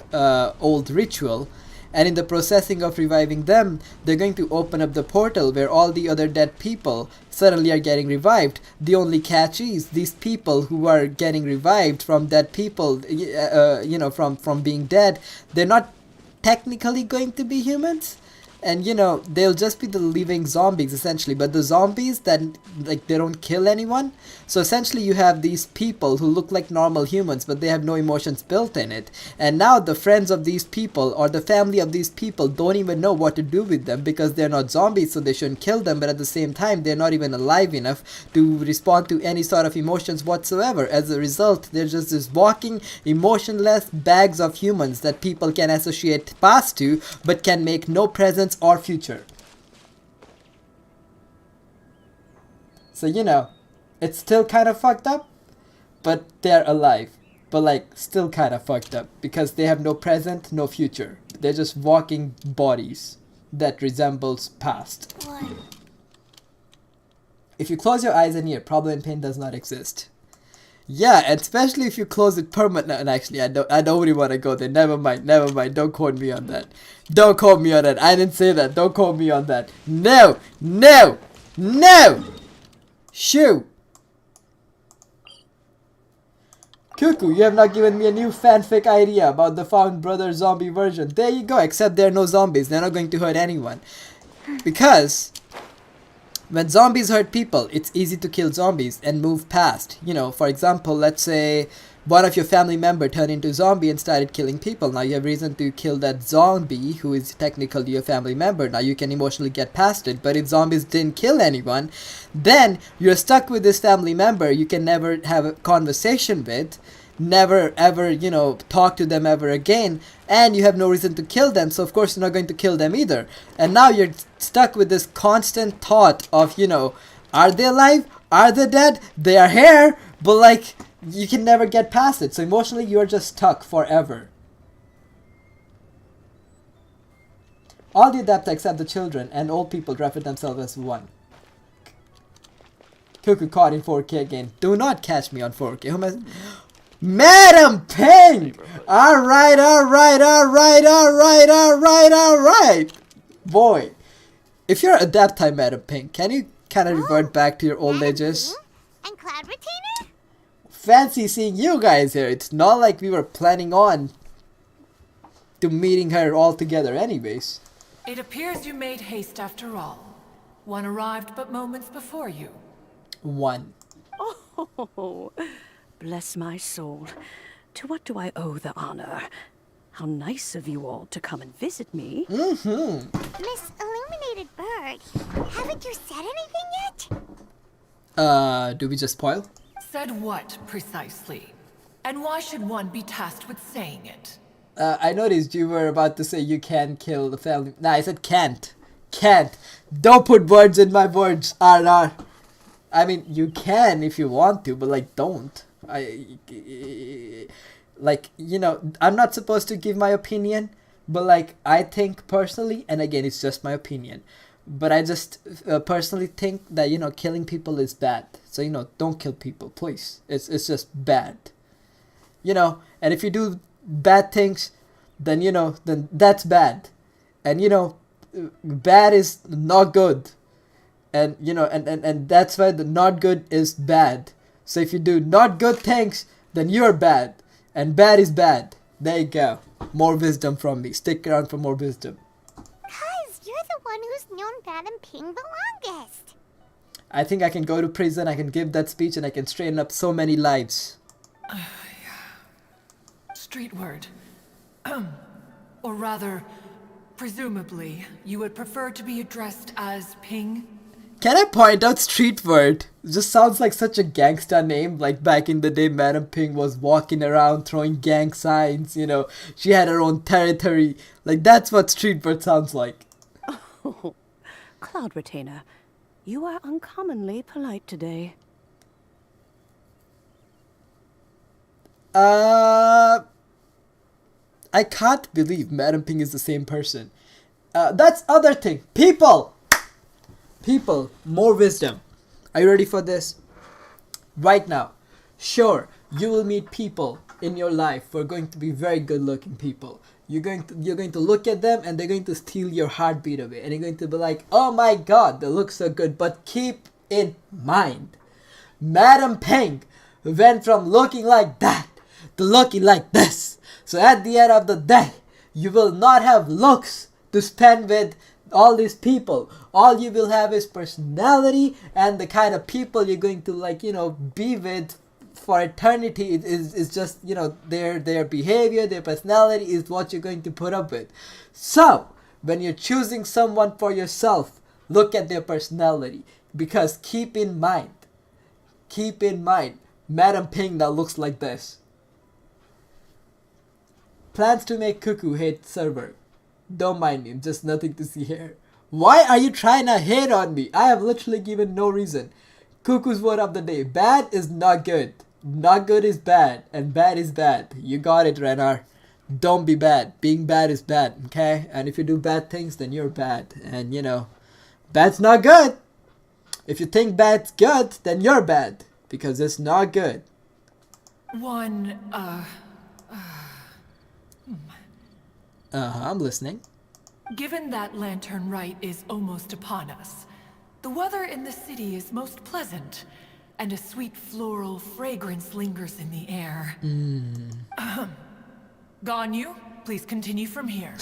old ritual. And in the processing of reviving them, they're going to open up the portal where all the other dead people suddenly are getting revived. The only catch is these people who are getting revived from dead people, from being dead, they're not technically going to be humans. and you know, they'll just be the living zombies essentially, but the zombies that like they don't kill anyone. So essentially you have these people who look like normal humans but they have no emotions built in it, and now the friends of these people or the family of these people don't even know what to do with them because they're not zombies, so they shouldn't kill them, but at the same time they're not even alive enough to respond to any sort of emotions whatsoever. As a result, they're just this walking emotionless bags of humans that people can associate past to but can make no presence or future. So you know, it's still kind of fucked up, but they're alive, but like still kind of fucked up because they have no present, no future. They're just walking bodies that resembles past. What? If you close your eyes and ear, problem and pain does not exist. Yeah, and especially if you close it permanently. And actually, I don't really want to go there. Never mind. Don't quote me on that. Don't quote me on that. I didn't say that. Don't quote me on that. No. Shoo. Cuckoo, you have not given me a new fanfic idea about the Found Brother zombie version. There you go, except there are no zombies. They're not going to hurt anyone. Because when zombies hurt people, it's easy to kill zombies and move past. You know, for example, let's say one of your family member turned into a zombie and started killing people. Now you have reason to kill that zombie who is technically your family member. Now you can emotionally get past it. But if zombies didn't kill anyone, then you're stuck with this family member you can never have a conversation with, never ever, you know, talk to them ever again, and you have no reason to kill them, so of course you're not going to kill them either. And now you're stuck with this constant thought of, you know, are they alive? Are they dead? They are here, but like you can never get past it. So emotionally you're just stuck forever. All the adepts except the children and old people refer themselves as one. Cuckoo caught in 4K again. Do not catch me on 4K. Who am I? Madam Ping! Alright. Boy, if you're adept time, Madam Ping, can you kind of revert back to your old ages? And Cloud Retainer? Fancy seeing you guys here. It's not like we were planning on to meeting her all together anyways. It appears you made haste after all. One arrived but moments before you. One. Oh, bless my soul. To what do I owe the honor? How nice of you all to come and visit me. Miss Illuminated Bird, haven't you said anything yet? Do we just spoil? Said what, precisely? And why should one be tasked with saying it? I noticed you were about to say you can kill the family. Nah, I said can't. Can't. Don't put words in my words, RR. I mean, you can if you want to, but like, don't. Like, you know, I'm not supposed to give my opinion, but like, I think personally, and again, it's just my opinion, but I just personally think that, you know, killing people is bad. So, you know, don't kill people, please. It's just bad. You know, and if you do bad things, then, you know, then that's bad. And, you know, bad is not good. And, you know, and that's why the not good is bad. So if you do not good things, then you're bad. And bad is bad. There you go. More wisdom from me. Stick around for more wisdom. Cuz you're the one who's known Madam Ping the longest. I think I can go to prison, I can give that speech, and I can straighten up so many lives. Street word. Or rather, presumably, you would prefer to be addressed as Ping? Can I point out street word? It just sounds like such a gangsta name. Like back in the day, Madam Ping was walking around throwing gang signs, you know. She had her own territory. Like, that's what street word sounds like. Oh, Cloud Retainer, you are uncommonly polite today. I can't believe Madam Ping is the same person. That's other thing. People, more wisdom. Are you ready for this? Right now, sure, you will meet people in your life who are going to be very good looking people. You're going to look at them and they're going to steal your heartbeat away. And you're going to be like, oh my god, they look so good. But keep in mind, Madam Ping went from looking like that to looking like this. So at the end of the day, you will not have looks to spend with all these people, all you will have is personality, and the kind of people you're going to, like, you know, be with for eternity is just, you know, their behavior, their personality is what you're going to put up with. So when you're choosing someone for yourself, look at their personality, because keep in mind, Madam Ping now looks like this. Plans to make Cuckoo hate server. Don't mind me, just nothing to see here. Why are you trying to hate on me? I have literally given no reason. Cuckoo's word of the day. Bad is not good. Not good is bad. And bad is bad. You got it, Renar. Don't be bad. Being bad is bad, okay? And if you do bad things, then you're bad. And, you know, bad's not good. If you think bad's good, then you're bad. Because it's not good. I'm listening. Given that Lantern Rite is almost upon us, the weather in the city is most pleasant, and a sweet floral fragrance lingers in the air. Ganyu, please continue from here.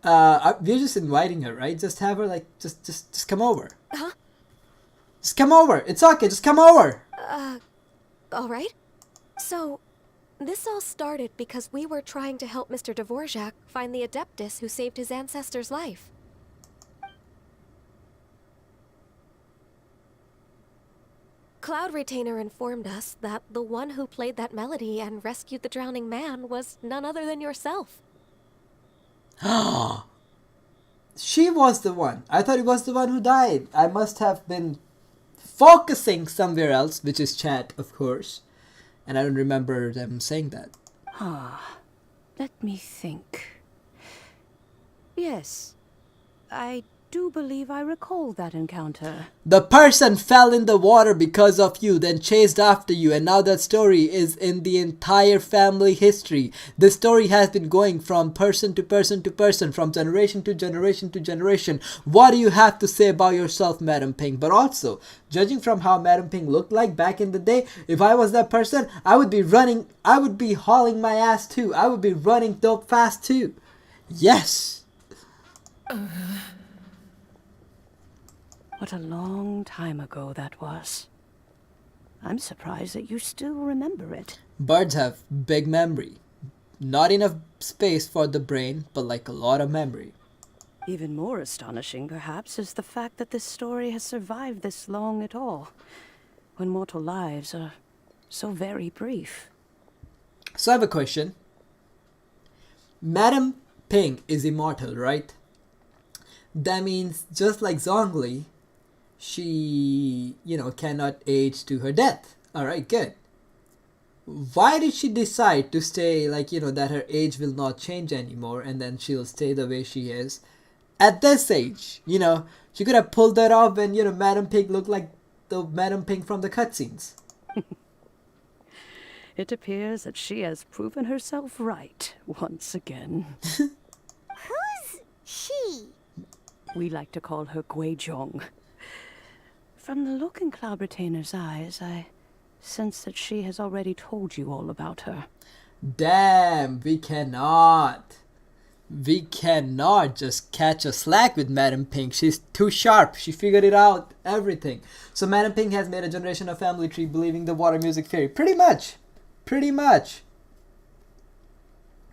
We're just inviting her, right? Just have her, like, just come over. Huh? Just come over. It's okay. Just come over. All right. So, this all started because we were trying to help Mr. Dvorak find the Adeptus who saved his ancestor's life. Cloud Retainer informed us that the one who played that melody and rescued the drowning man was none other than yourself. She was the one. I thought it was the one who died. I must have been focusing somewhere else, which is chat, of course. And I don't remember them saying that. Let me think. Yes, I do believe I recall that encounter. The person fell in the water because of you, then chased after you, and now that story is in the entire family history. This story has been going from person to person to person, from generation to generation to generation. What do you have to say about yourself, Madam Ping? But also, judging from how Madam Ping looked like back in the day, if I was that person, I would be running, I would be hauling my ass too. I would be running dope fast too. Yes! What a long time ago that was. I'm surprised that you still remember it. Birds have big memory. Not enough space for the brain, but like a lot of memory. Even more astonishing, perhaps, is the fact that this story has survived this long at all, when mortal lives are so very brief. So I have a question. Madam Ping is immortal, right? That means, just like Zhongli, she, you know, cannot age to her death. Alright, good. Why did she decide to stay, like, you know, that her age will not change anymore and then she'll stay the way she is? At this age, you know, she could have pulled that off when, you know, Madam Ping looked like the Madam Ping from the cutscenes. It appears that she has proven herself right once again. Who's she? We like to call her Guizhong. From the look in Cloud Retainer's eyes, I sense that she has already told you all about her. Damn, we cannot. We cannot just catch a slack with Madam Ping. She's too sharp. She figured it out. Everything. So Madam Ping has made a generation of family tree believing the water music fairy. Pretty much. Pretty much.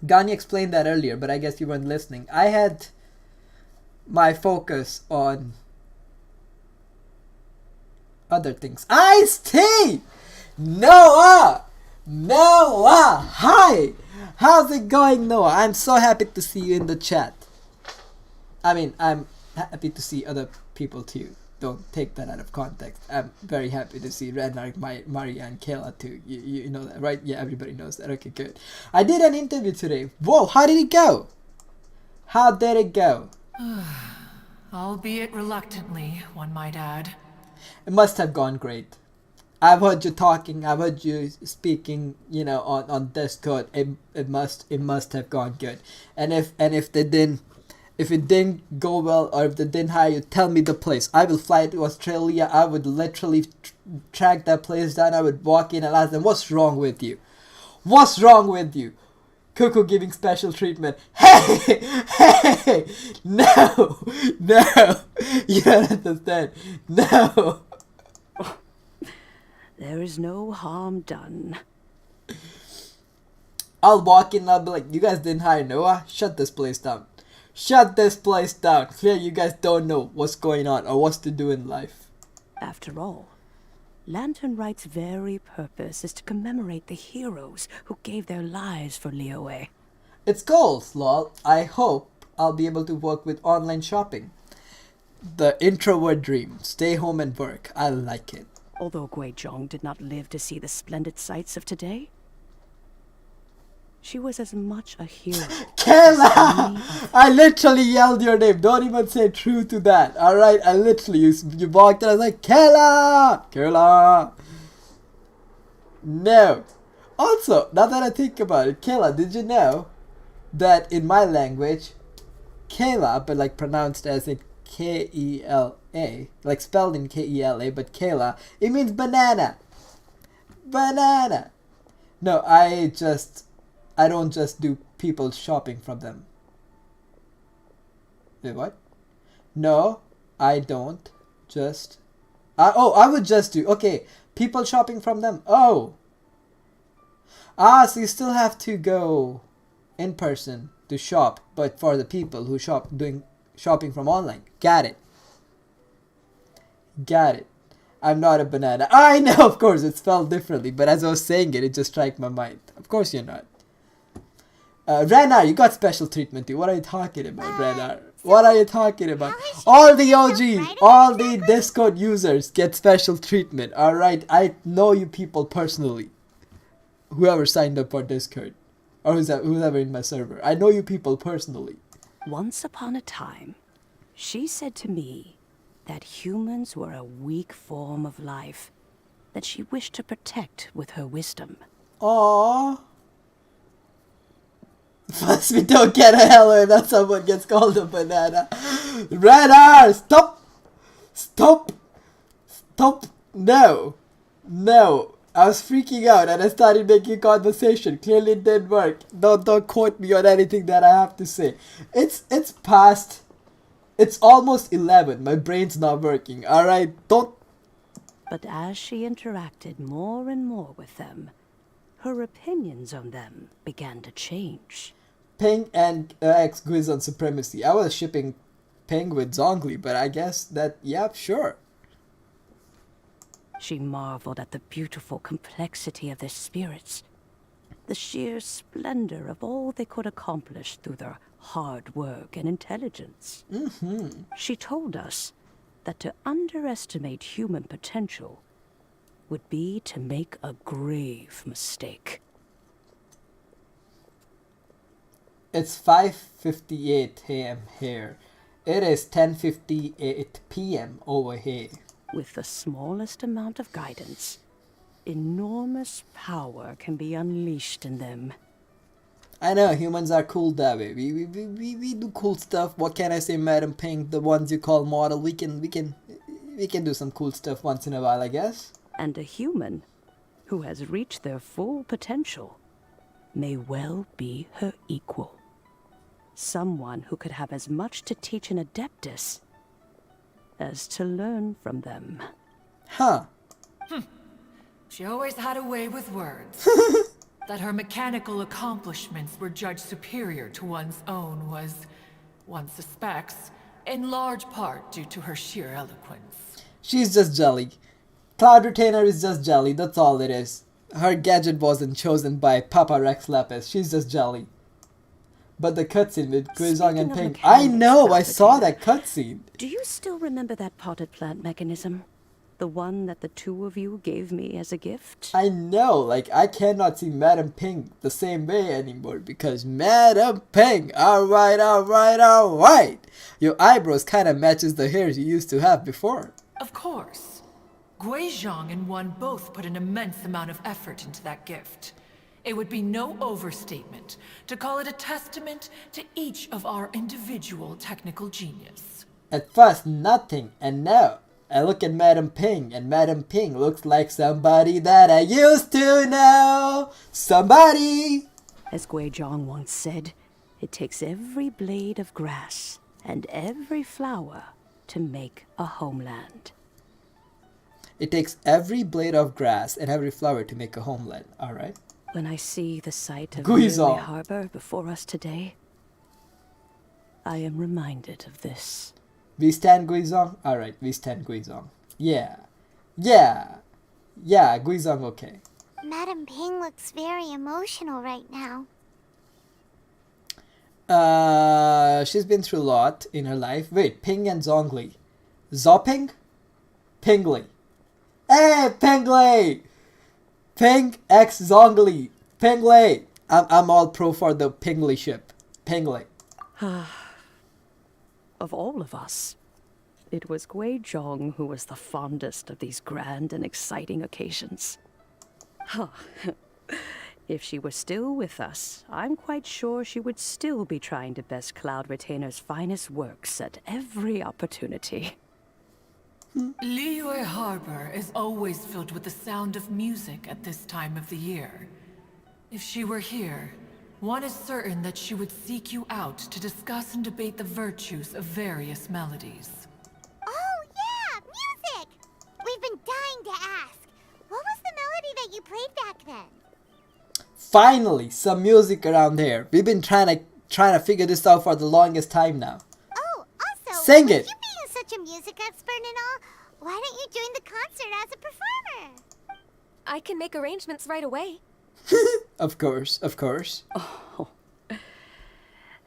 Ganya explained that earlier, but I guess you weren't listening. I had my focus on other things. Ice-T! Noah! Noah! Hi! How's it going, Noah? I'm so happy to see you in the chat. I mean, I'm happy to see other people too. Don't take that out of context. I'm very happy to see Renar, Maria, and Kayla too. You know that, right? Yeah, everybody knows that. Okay, good. I did an interview today. Whoa, how did it go? How did it go? Albeit reluctantly, one might add. It must have gone great. I've heard you talking. I've heard you speaking. You know, on Discord. It must have gone good. And if it didn't go well, or if they didn't hire you, tell me the place. I will fly to Australia. I would literally track that place down. I would walk in and ask them, "What's wrong with you? What's wrong with you? Cuckoo giving special treatment. Hey! Hey! No! No! You don't understand. No! There is no harm done. I'll walk in and I'll be like, you guys didn't hire Noah? Shut this place down. Shut this place down. Clear you guys don't know what's going on or what's to do in life. After all, Lantern Rite's very purpose is to commemorate the heroes who gave their lives for Liyue. It's goals, lol. I hope I'll be able to work with online shopping. The introvert dream. Stay home and work. I like it. Although Guizhong did not live to see the splendid sights of today, she was as much a hero. Kayla! I literally yelled your name. Don't even say true to that. Alright, I literally, you walked in, I was like, Kayla! Kayla! No. Also, now that I think about it, Kayla, did you know that in my language, Kayla, but like pronounced as in K-E-L-A, like spelled in K-E-L-A, but Kayla, it means banana. Banana. No, I don't just do people shopping from them. Wait, what? No, I don't just... I would just do... Okay, people shopping from them. Oh! So you still have to go in person to shop, but for the people who doing shopping from online. Got it. Got it. I'm not a banana. I know, of course, it's spelled differently, but as I was saying it, it just struck my mind. Of course you're not. Renar, you got special treatment too. What are you talking about, Renar? What are you talking about? All the OGs, all the Discord users get special treatment, alright? I know you people personally. Whoever signed up for Discord. Or whoever in my server. I know you people personally. Once upon a time, she said to me that humans were a weak form of life that she wished to protect with her wisdom. Aww. Plus we don't get a hello that someone gets called a banana. Radar! Stop! Stop! Stop! No! No! I was freaking out and I started making conversation. Clearly it didn't work. Don't quote me on anything that I have to say. It's past. It's almost 11. My brain's not working. Alright? Don't... But as she interacted more and more with them, her opinions on them began to change. Ping and X quiz on supremacy. I was shipping Ping with Zhongli, but I guess that, yeah, sure. She marveled at the beautiful complexity of their spirits, the sheer splendor of all they could accomplish through their hard work and intelligence. She told us that to underestimate human potential would be to make a grave mistake. It's 5:58 a.m. here. It is 10:58 p.m. over here. With the smallest amount of guidance, enormous power can be unleashed in them. I know, humans are cool that way. We do cool stuff. What can I say, Madam Pink? The ones you call model. We can do some cool stuff once in a while, I guess. And a human who has reached their full potential may well be her equal. Someone who could have as much to teach an adeptus as to learn from them. Huh. She always had a way with words. That her mechanical accomplishments were judged superior to one's own was, one suspects, in large part due to her sheer eloquence. She's just jelly. Cloud Retainer is just jelly, that's all it is. Her gadget wasn't chosen by Papa Rex Lapis, she's just jelly. But the cutscene with Guizhong and Pink, I know, I saw that cutscene. Do you still remember that potted plant mechanism? The one that the two of you gave me as a gift? I know, like, I cannot see Madam Pink the same way anymore because Madam Pink, alright. Your eyebrows kind of matches the hairs you used to have before. Of course. Guizhong and one both put an immense amount of effort into that gift. It would be no overstatement to call it a testament to each of our individual technical genius. At first, nothing, and now I look at Madam Ping, and Madam Ping looks like somebody that I used to know. Somebody! As Guizhong once said, it takes every blade of grass and every flower to make a homeland. It takes every blade of grass and every flower to make a homeland. Alright. When I see the sight of Guizhong. Lily Harbor before us today, I am reminded of this. We stand Guizhong? Alright, we stand Guizhong. Yeah. Yeah. Yeah, Guizhong okay. Madam Ping looks very emotional right now. She's been through a lot in her life. Wait, Ping and Zhongli. Zoping? Pingli. Hey, Pingli! Ping x Zhongli. Pingli! I'm all pro for the Pingli ship. Pingli. Of all of us, it was Guizhong who was the fondest of these grand and exciting occasions. If she were still with us, I'm quite sure she would still be trying to best Cloud Retainer's finest works at every opportunity. Liyue Harbor is always filled with the sound of music at this time of the year. If she were here, one is certain that she would seek you out to discuss and debate the virtues of various melodies. Oh, yeah! Music! We've been dying to ask. What was the melody that you played back then? Finally, some music around here. We've been trying to figure this out for the longest time now. Oh, also, Sing with it! you being such a music expert and all, why don't you join the concert as a performer? I can make arrangements right away. Of course, of course. Oh,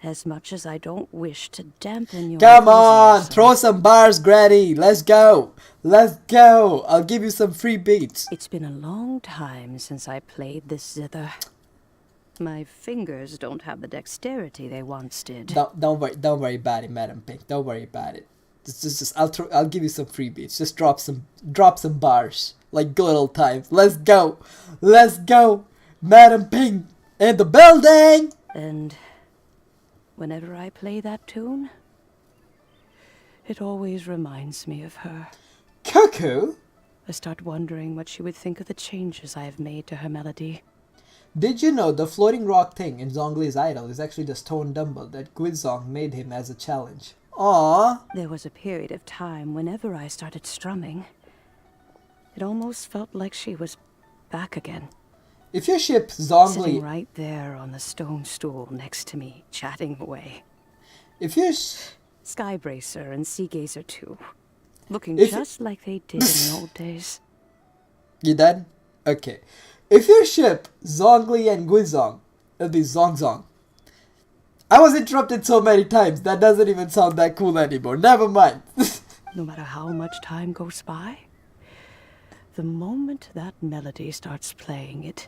as much as I don't wish to dampen your Come on, enthusiasm, throw some bars, Granny. Let's go. Let's go. I'll give you some free beats. It's been a long time since I played this zither. My fingers don't have the dexterity they once did. Don't worry about it, Madam Pink. Don't worry about it. I'll give you some free beats. Just drop some bars like good old times. Let's go. Let's go. Madam Pink in the building. And whenever I play that tune, it always reminds me of her. Cuckoo? I start wondering what she would think of the changes I have made to her melody. Did you know the floating rock thing in Zhongli's idol is actually the stone dumbbell that Guizhong made him as a challenge? Aww. There was a period of time whenever I started strumming, it almost felt like she was back again. If you ship Zhongli... Sitting right there on the stone stool next to me, chatting away. If you... Skybracer and Seagazer too. Looking If- just like they did in the old days. You done? Okay. If you ship Zhongli and Guizhong, it'll be Zhong. I was interrupted so many times, that doesn't even sound that cool anymore. Never mind. No matter how much time goes by, the moment that melody starts playing, it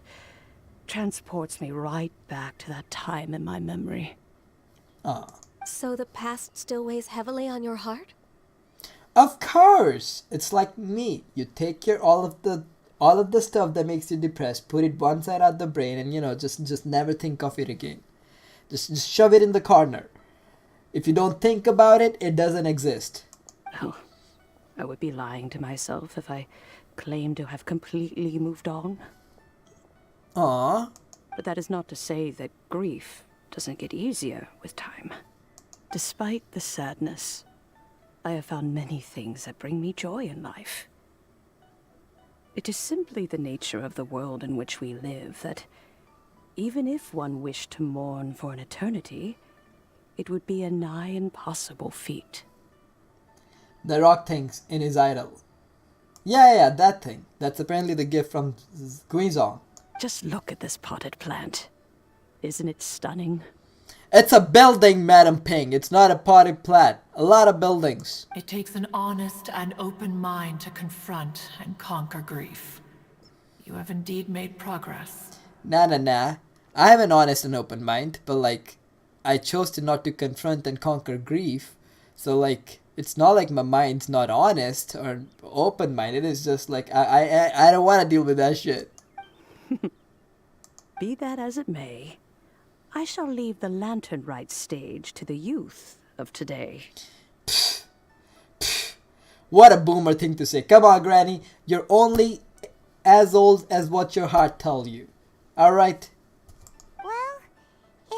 transports me right back to that time in my memory. So the past still weighs heavily on your heart? Of course! It's like me. You take care all of the stuff that makes you depressed, put it one side out the brain, and just never think of it again. Just shove it in the corner. If you don't think about it, it doesn't exist. Oh, I would be lying to myself if I claimed to have completely moved on. Aww. But that is not to say that grief doesn't get easier with time. Despite the sadness, I have found many things that bring me joy in life. It is simply the nature of the world in which we live that even if one wished to mourn for an eternity, it would be a nigh impossible feat. The rock things in his idol. Yeah, that thing. That's apparently the gift from Guizhong. Just look at this potted plant. Isn't it stunning? It's a building, Madam Ping. It's not a potted plant. A lot of buildings. It takes an honest and open mind to confront and conquer grief. You have indeed made progress. Nah. I have an honest and open mind, but I chose to not to confront and conquer grief. So it's not like my mind's not honest or open-minded. It's just I don't want to deal with that shit. Be that as it may, I shall leave the lantern rite stage to the youth of today. What a boomer thing to say. Come on, Granny. You're only as old as what your heart tells you. Alright? Well,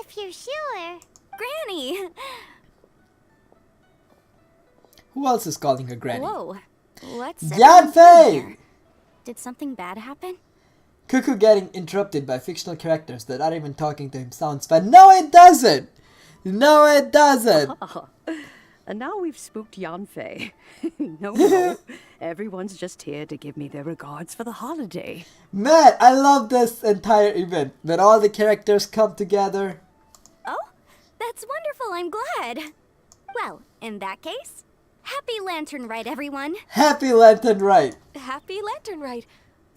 If you're sure. Granny! Who else is calling her granny? Whoa. What's Yanfei! here? Did something bad happen? Cuckoo getting interrupted by fictional characters that aren't even talking to him sounds fun. No, it doesn't! No, it doesn't! And now we've spooked Yanfei. No. Everyone's just here to give me their regards for the holiday. Man, I love this entire event. When all the characters come together. Oh, that's wonderful. I'm glad. Well, in that case, happy Lantern Rite, everyone. Happy Lantern Rite. Happy Lantern Rite.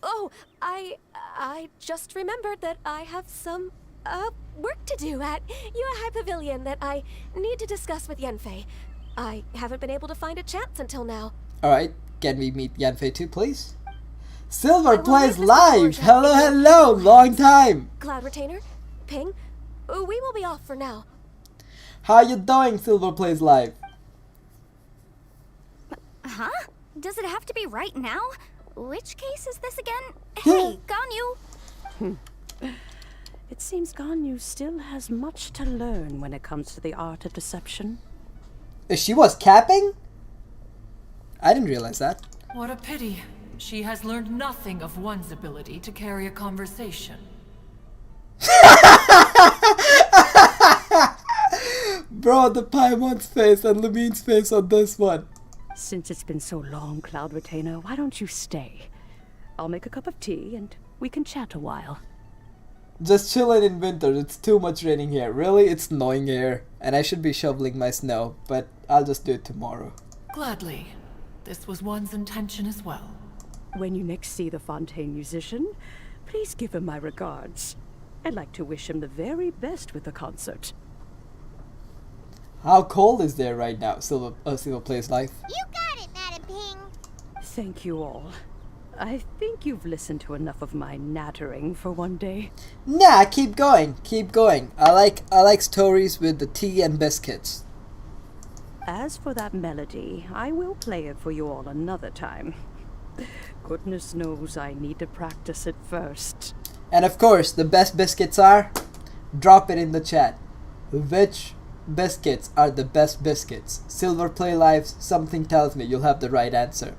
Oh, I just remembered that I have some, work to do at Yuehai Pavilion that I need to discuss with Yanfei. I haven't been able to find a chance until now. Alright, can we meet Yanfei too, please? Silver plays live! Hello, hello! Long time! Cloud Retainer, Ping, we will be off for now. How you doing, Silver plays live? Huh? Does it have to be right now? Which case is this again? Hey, Ganyu! It seems Ganyu still has much to learn when it comes to the art of deception. She was capping? I didn't realize that. What a pity. She has learned nothing of one's ability to carry a conversation. Bro, the Paimon's face and Lumine's face on this one. Since it's been so long, Cloud Retainer, why don't you stay? I'll make a cup of tea and we can chat a while. Just chilling in winter, it's too much raining here. Really, it's annoying here. And I should be shoveling my snow, but I'll just do it tomorrow. Gladly. This was one's intention as well. When you next see the Fontaine musician, please give him my regards. I'd like to wish him the very best with the concert. How cold is there right now, Silver plays live? You got it, Madam Ping. Thank you all. I think you've listened to enough of my nattering for one day. Nah, keep going, keep going. I like stories with the tea and biscuits. As for that melody, I will play it for you all another time. Goodness knows I need to practice it first. And of course, the best biscuits are? Drop it in the chat. Which biscuits are the best biscuits? Silver Play Lives, something tells me you'll have the right answer.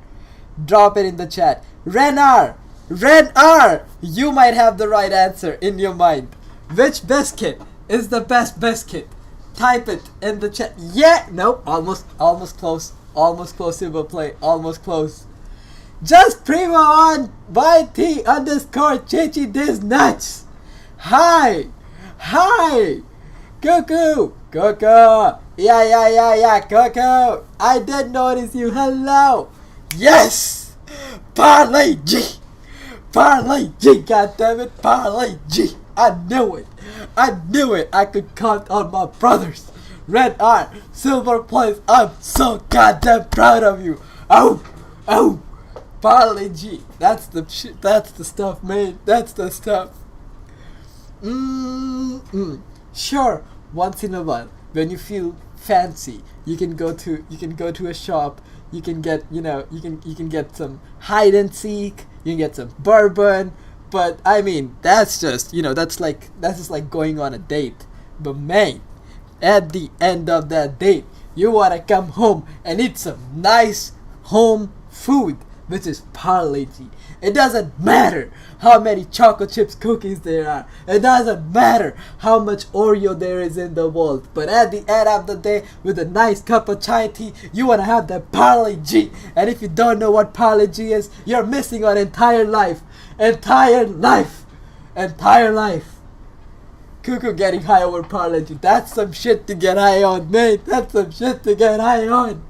Drop it in the chat. Renar! Renar! You might have the right answer in your mind. Which biscuit is the best biscuit? Type it in the chat. Yeah! Nope. Almost close. Almost close, Silver Play. Almost close. Just primo on YT underscore Chichi this nuts. Hi! Hi! Cuckoo! Cuckoo! Yeah, Cuckoo! I did notice you. Hello! Yes! Parlay G! Parlay G! God damn it! Parlay G! I knew it! I knew it! I could count on my brothers! Red R! Silver Plays! I'm so goddamn proud of you! Oh! Oh! Parlay G! That's the shit! That's the stuff, man! That's the stuff! Sure, once in a while, when you feel fancy, you can go to a shop. You can get, you can get some hide and seek. You can get some bourbon. But I mean, that's just, that's just like going on a date. But man, at the end of that date, you wanna come home and eat some nice home food, which is Parlay G. It doesn't matter how many chocolate chips cookies there are. It doesn't matter how much Oreo there is in the world. But at the end of the day, with a nice cup of chai tea, you want to have that Parlay G. And if you don't know what Parlay G is, you're missing an entire life. Entire life. Entire life. Cuckoo getting high over Parlay G. That's some shit to get high on, mate. That's some shit to get high on.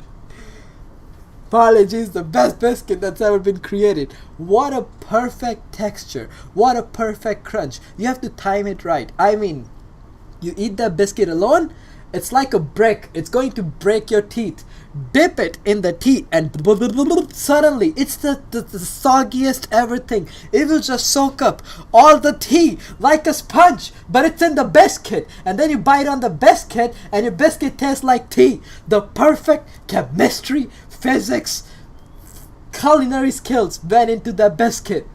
Parlay G is the best biscuit that's ever been created. What a perfect texture. What a perfect crunch. You have to time it right. I mean, you eat that biscuit alone, it's like a brick. It's going to break your teeth. Dip it in the tea and suddenly it's the soggiest ever thing. It will just soak up all the tea like a sponge, but it's in the biscuit. And then you bite on the biscuit and your biscuit tastes like tea. The perfect chemistry, physics, culinary skills went into the biscuit.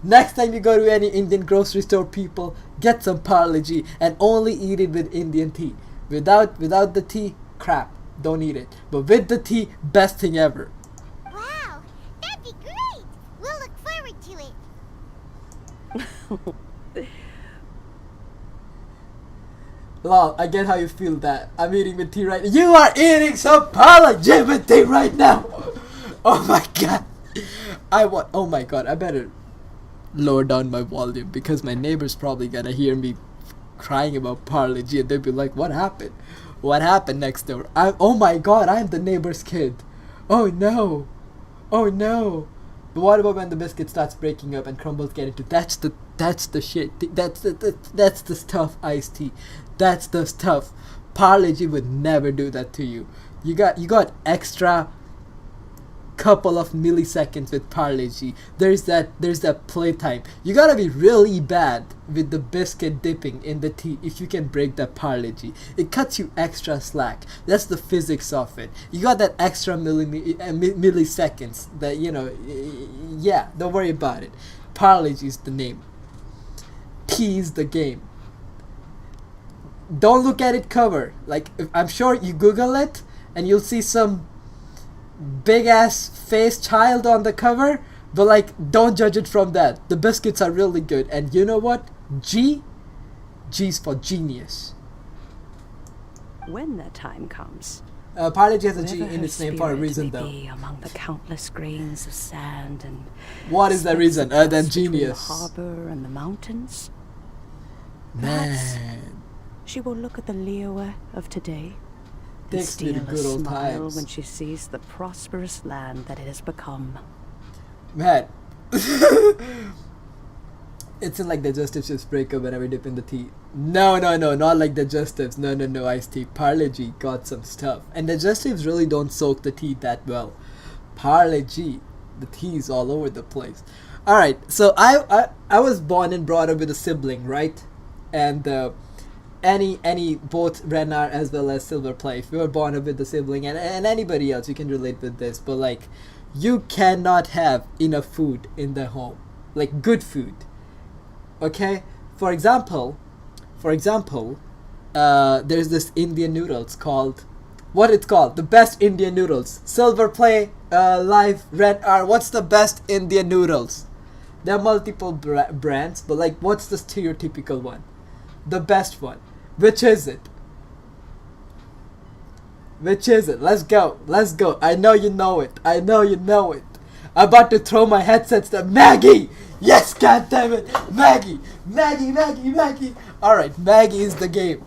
Next time you go to any Indian grocery store, people, get some Parle-G and only eat it with Indian tea. Without the tea, crap, don't eat it. But with the tea, best thing ever. Wow, that'd be great. We'll look forward to it. Lol, I get how you feel that. I'm eating with tea right now. You are eating some Parle-G with tea right now. Oh my god. Oh my god, I better lower down my volume because my neighbor's probably gonna hear me crying about Parle-G and they'll be like, what happened? What happened next door? Oh my god, I'm the neighbor's kid. Oh no. Oh no. But what about when the biscuit starts breaking up and crumbles get into that's the shit. That's the stuff, iced tea. That's the stuff. Parle-G would never do that to you. You got extra couple of milliseconds with Parle-G. There's that playtime. You gotta be really bad with the biscuit dipping in the tea if you can break that Parle-G. It cuts you extra slack. That's the physics of it. You got that extra milliseconds that, you know, yeah, don't worry about it. Parle-G is the name. Tea is the game. Don't look at it cover. Like, I'm sure you Google it and you'll see some big ass face child on the cover, but like, don't judge it from that. The biscuits are really good, and you know what? G's for genius. When the time comes. Parle-G has a G in its name for a reason, though. Among the countless grains of sand and what is the reason? Than genius. The harbor and the mountains. Man. She will look at the Liyue of today and Takes me to steal a good old smile times. when she sees the prosperous land that it has become. Man. It's in like the Justices break up whenever we dip in the tea. No, not like the Justices. No, iced tea. Parle-G got some stuff. And the Justices really don't soak the tea that well. Parle-G, the tea is all over the place. Alright, so I was born and brought up with a sibling, right? And any both Renar as well as Silverplay, if you were born up with a sibling and anybody else, you can relate with this, but like, you cannot have enough food in the home. Like, good food. Okay? For example, there's this Indian noodles called, what it's called? The best Indian noodles. Silverplay, Live, Renar, what's the best Indian noodles? There are multiple brands, but like, what's the stereotypical one? The best one. Which is it? Let's go. I know you know it. I'm about to throw my headsets to Maggie. Yes, goddammit. Maggie. Alright, Maggie is the game.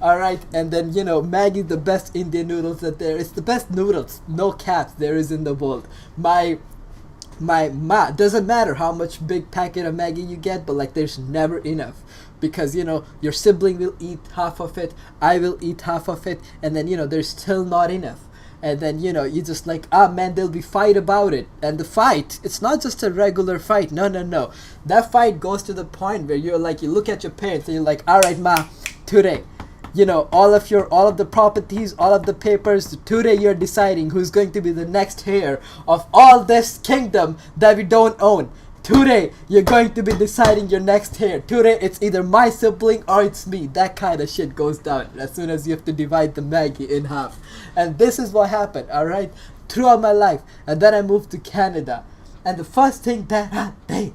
Alright, and then, you know, Maggie's the best Indian noodles that there is. The best noodles, no caps, there is in the world. My doesn't matter how much big packet of Maggie you get, but like, there's never enough. Because, you know, your sibling will eat half of it, I will eat half of it, and then, you know, there's still not enough. And then, you know, you just like, man, there'll be fight about it. And the fight, it's not just a regular fight. No. That fight goes to the point where you're like, you look at your parents and you're like, alright, ma, today, you know, all of the properties, all of the papers, today you're deciding who's going to be the next heir of all this kingdom that we don't own. Today, you're going to be deciding your next heir. Today, it's either my sibling or it's me. That kind of shit goes down as soon as you have to divide the Maggie in half. And this is what happened, alright? Throughout my life. And then I moved to Canada. And the first thing that I did,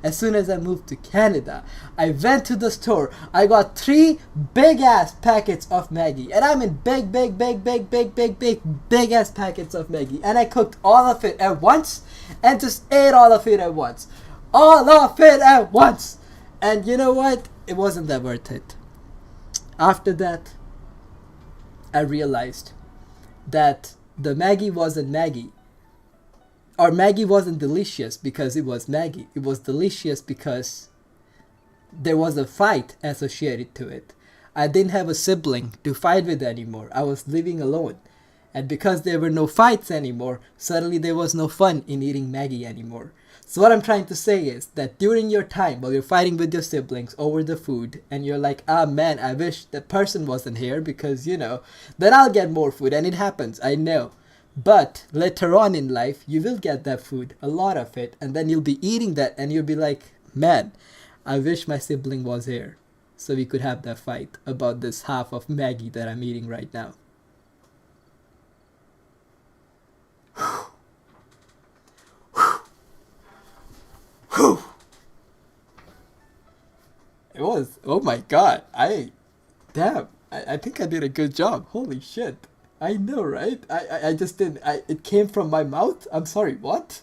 as soon as I moved to Canada, I went to the store. I got 3 big ass packets of Maggie, and I mean big ass packets of Maggie, and I cooked all of it at once and just ate all of it at once. And you know what? It wasn't that worth it. After that, I realized that the Maggie wasn't Maggie. Or Maggie wasn't delicious because it was Maggie. It was delicious because there was a fight associated to it. I didn't have a sibling to fight with anymore. I was living alone. And because there were no fights anymore, suddenly there was no fun in eating Maggie anymore. So what I'm trying to say is that during your time while you're fighting with your siblings over the food and you're like, man, I wish that person wasn't here because, you know, then I'll get more food, and it happens, I know. But later on in life, you will get that food, a lot of it, and then you'll be eating that and you'll be like, man, I wish my sibling was here so we could have that fight about this half of Maggie that I'm eating right now. It was, oh my god, I think I did a good job. Holy shit. I know, right? I just didn't, it came from my mouth? I'm sorry, what?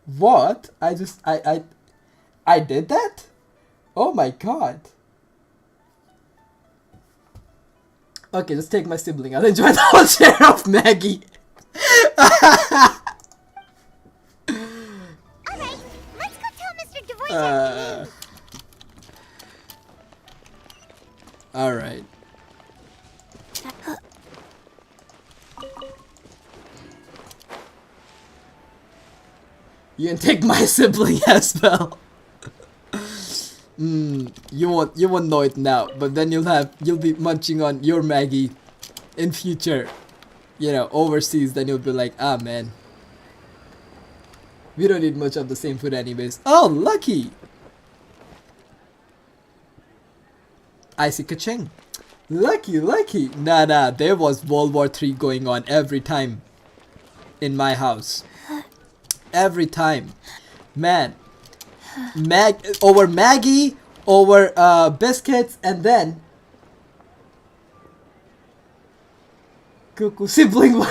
What? I did that? Oh my god. Okay, just take my sibling. I'll enjoy the whole share of Maggie. Alright, let's go tell Mr. Dvorak. Alright. You can take my sibling as well. You won't know it now, but then you'll be munching on your Maggie in future. You know, overseas, then you'll be like, ah man. We don't eat much of the same food anyways. Oh, lucky! Icy ka-ching. Lucky. Nah, there was World War III going on every time in my house. Every time. Man. Over Maggie, over biscuits, and then Cuckoo sibling.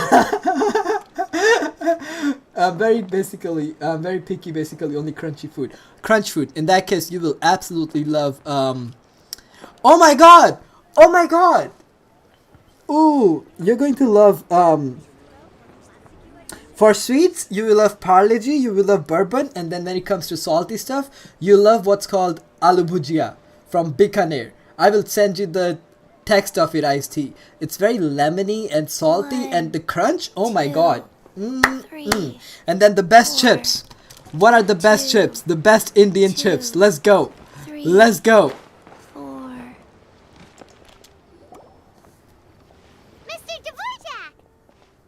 Very picky, basically only crunchy food. Crunch food. In that case, you will absolutely love oh my god! Ooh, you're going to love for sweets, you will love Parle-G, you will love bourbon, and then when it comes to salty stuff, you love what's called aloo bhujia from Bikaner. I will send you the text of it, iced tea. It's very lemony and salty, and the crunch, oh my god. And then the best chips. What are the best chips? The best Indian chips. Let's go. Let's go.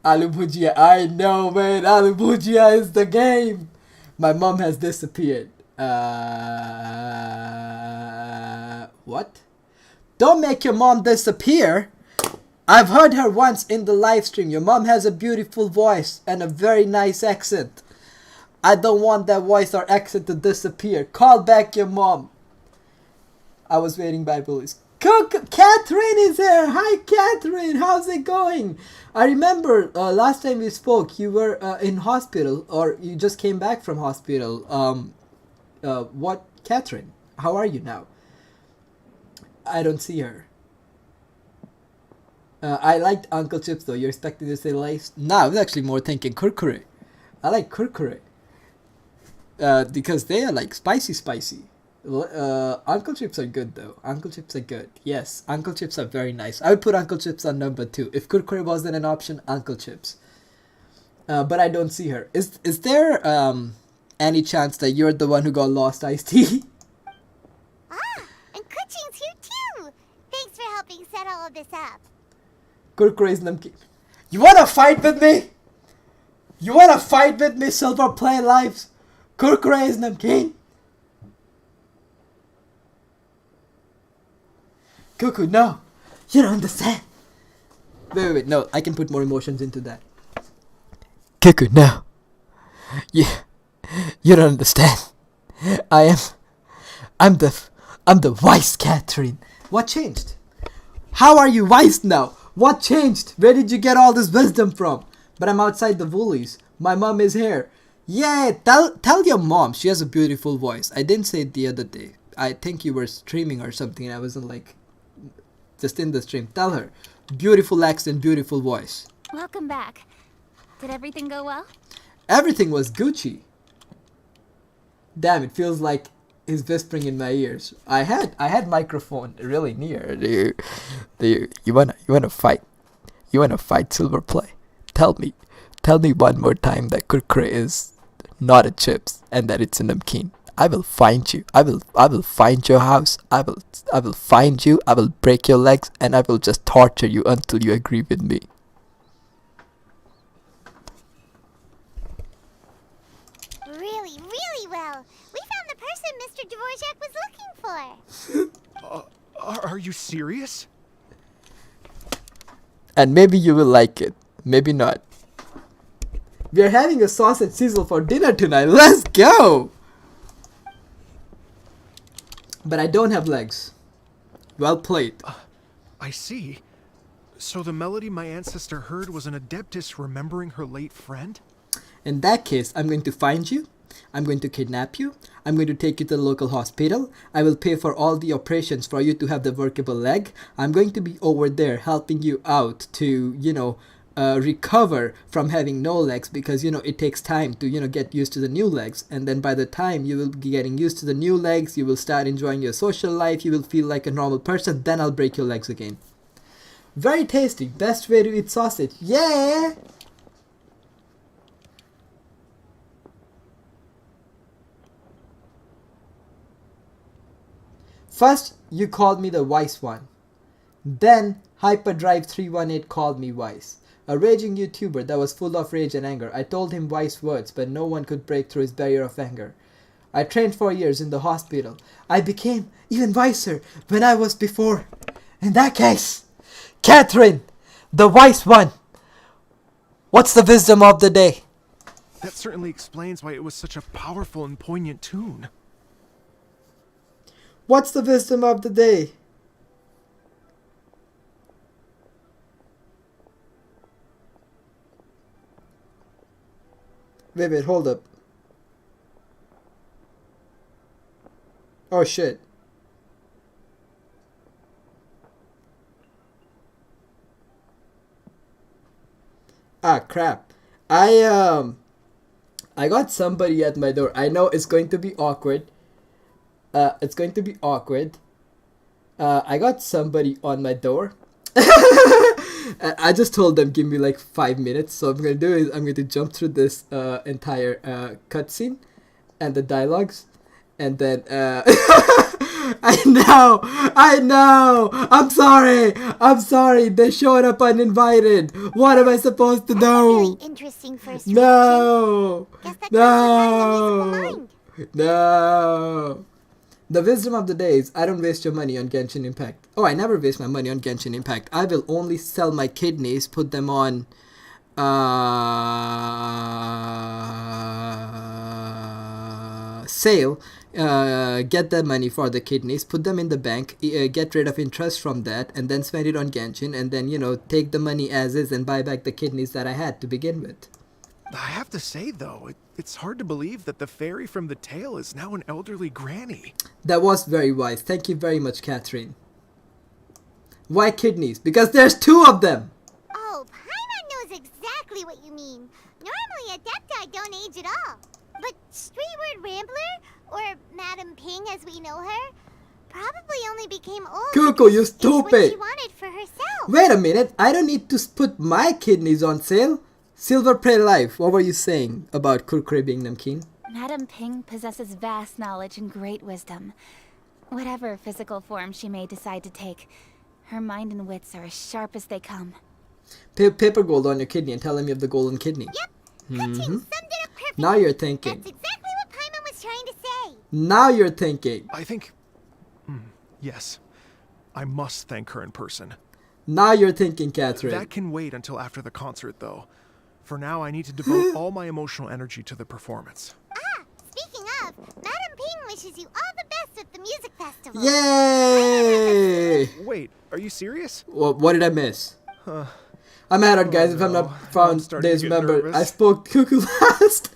Aloo bhujia, I know, man. Aloo bhujia is the game. My mom has disappeared. What? Don't make your mom disappear. I've heard her once in the live stream. Your mom has a beautiful voice and a very nice accent. I don't want that voice or accent to disappear. Call back your mom. I was waiting by police. Catherine is here. Hi, Catherine. How's it going? I remember last time we spoke, you were in hospital, or you just came back from hospital. What, Catherine? How are you now? I don't see her. I liked Uncle Chips though. You're expecting to say Lays? No, I was actually more thinking Kurkure. I like Kurkure. Because they are like spicy. Uncle Chips are good though. Uncle Chips are good. Yes, Uncle Chips are very nice. I would put Uncle Chips on number 2. If Kurkure wasn't an option, Uncle Chips. But I don't see her. Is there any chance that you're the one who got lost, iced tea? And Kuchin's here too. Thanks for helping set all of this up. Kurkure's namkeen. You wanna fight with me? You wanna fight with me, Silver Play Lives? Kurkure is namkeen. Cuckoo, no. You don't understand. Wait, no. I can put more emotions into that. Cuckoo, no. You don't understand. I'm the wise Catherine. What changed? How are you wise now? What changed? Where did you get all this wisdom from? But I'm outside the Woolies. My mom is here. Yeah, tell your mom. She has a beautiful voice. I didn't say it the other day. I think you were streaming or something and I wasn't like just in the stream. Tell her. Beautiful accent, beautiful voice. Welcome back. Did everything go well? Everything was Gucci. Damn, it feels like he's whispering in my ears. I had microphone really near. You wanna fight? You wanna fight Silver Play? Tell me one more time that Kurkure is not a chips and that it's a namkeen. I will find you. I will find your house. I will find you. I will break your legs and I will just torture you until you agree with me. really, really well. We found the person Mr. Dvorak was looking for. Are you serious? And maybe you will like it. Maybe not. We are having a sausage sizzle for dinner tonight. Let's go! But I don't have legs. Well played. I see. So the melody my ancestor heard was an adeptus remembering her late friend? In that case, I'm going to find you. I'm going to kidnap you. I'm going to take you to the local hospital. I will pay for all the operations for you to have the workable leg. I'm going to be over there helping you out to, recover from having no legs, because, it takes time to, get used to the new legs. And then by the time you will be getting used to the new legs, you will start enjoying your social life. You will feel like a normal person. Then I'll break your legs again. Very tasty. Best way to eat sausage. Yeah! First, you called me the wise one. Then, Hyperdrive318 called me wise. A raging YouTuber that was full of rage and anger. I told him wise words, but no one could break through his barrier of anger. I trained for years in the hospital. I became even wiser when I was before. In that case, Catherine, the wise one. What's the wisdom of the day? That certainly explains why it was such a powerful and poignant tune. What's the wisdom of the day? Wait, hold up. Oh shit. Ah crap. I got somebody at my door. I know it's going to be awkward. It's going to be awkward. I got somebody on my door. I just told them give me like 5 minutes. So what I'm going to do is I'm going to jump through this entire cutscene and the dialogues. And then I know. I'm sorry. They showed up uninvited. What am I supposed to do? Really interesting first No. reaction. Guess that No. The wisdom of the day is I don't waste your money on Genshin Impact. Oh, I never waste my money on Genshin Impact. I will only sell my kidneys, put them on sale, get the money for the kidneys, put them in the bank, get rid of interest from that, and then spend it on Genshin, and then, take the money as is and buy back the kidneys that I had to begin with. I have to say, though, it's hard to believe that the fairy from the tale is now an elderly granny. That was very wise. Thank you very much, Catherine. Why kidneys? Because there's 2 of them! Oh, Paimon knows exactly what you mean. Normally, Adepti don't age at all. But Streetward Rambler, or Madam Ping as we know her, probably only became old. Cuckoo, you stupid! What she wanted for herself. Wait a minute, I don't need to put my kidneys on sale. Silver Prey Life, what were you saying about Kurkure being namkeen? Madam Ping possesses vast knowledge and great wisdom. Whatever physical form she may decide to take, her mind and wits are as sharp as they come. Paper gold on your kidney and tell him you have the golden kidney. Yep, summed it up perfectly. Now you're thinking. That's exactly what Paimon was trying to say. Now you're thinking. I think... yes. I must thank her in person. Now you're thinking, Catherine. That can wait until after the concert, though. For now, I need to devote all my emotional energy to the performance. Speaking of, Madam Ping wishes you all the best at the music festival. Yay! Wait, are you serious? What did I miss? I'm out, guys. If I'm not found days member, I spoke cuckoo last.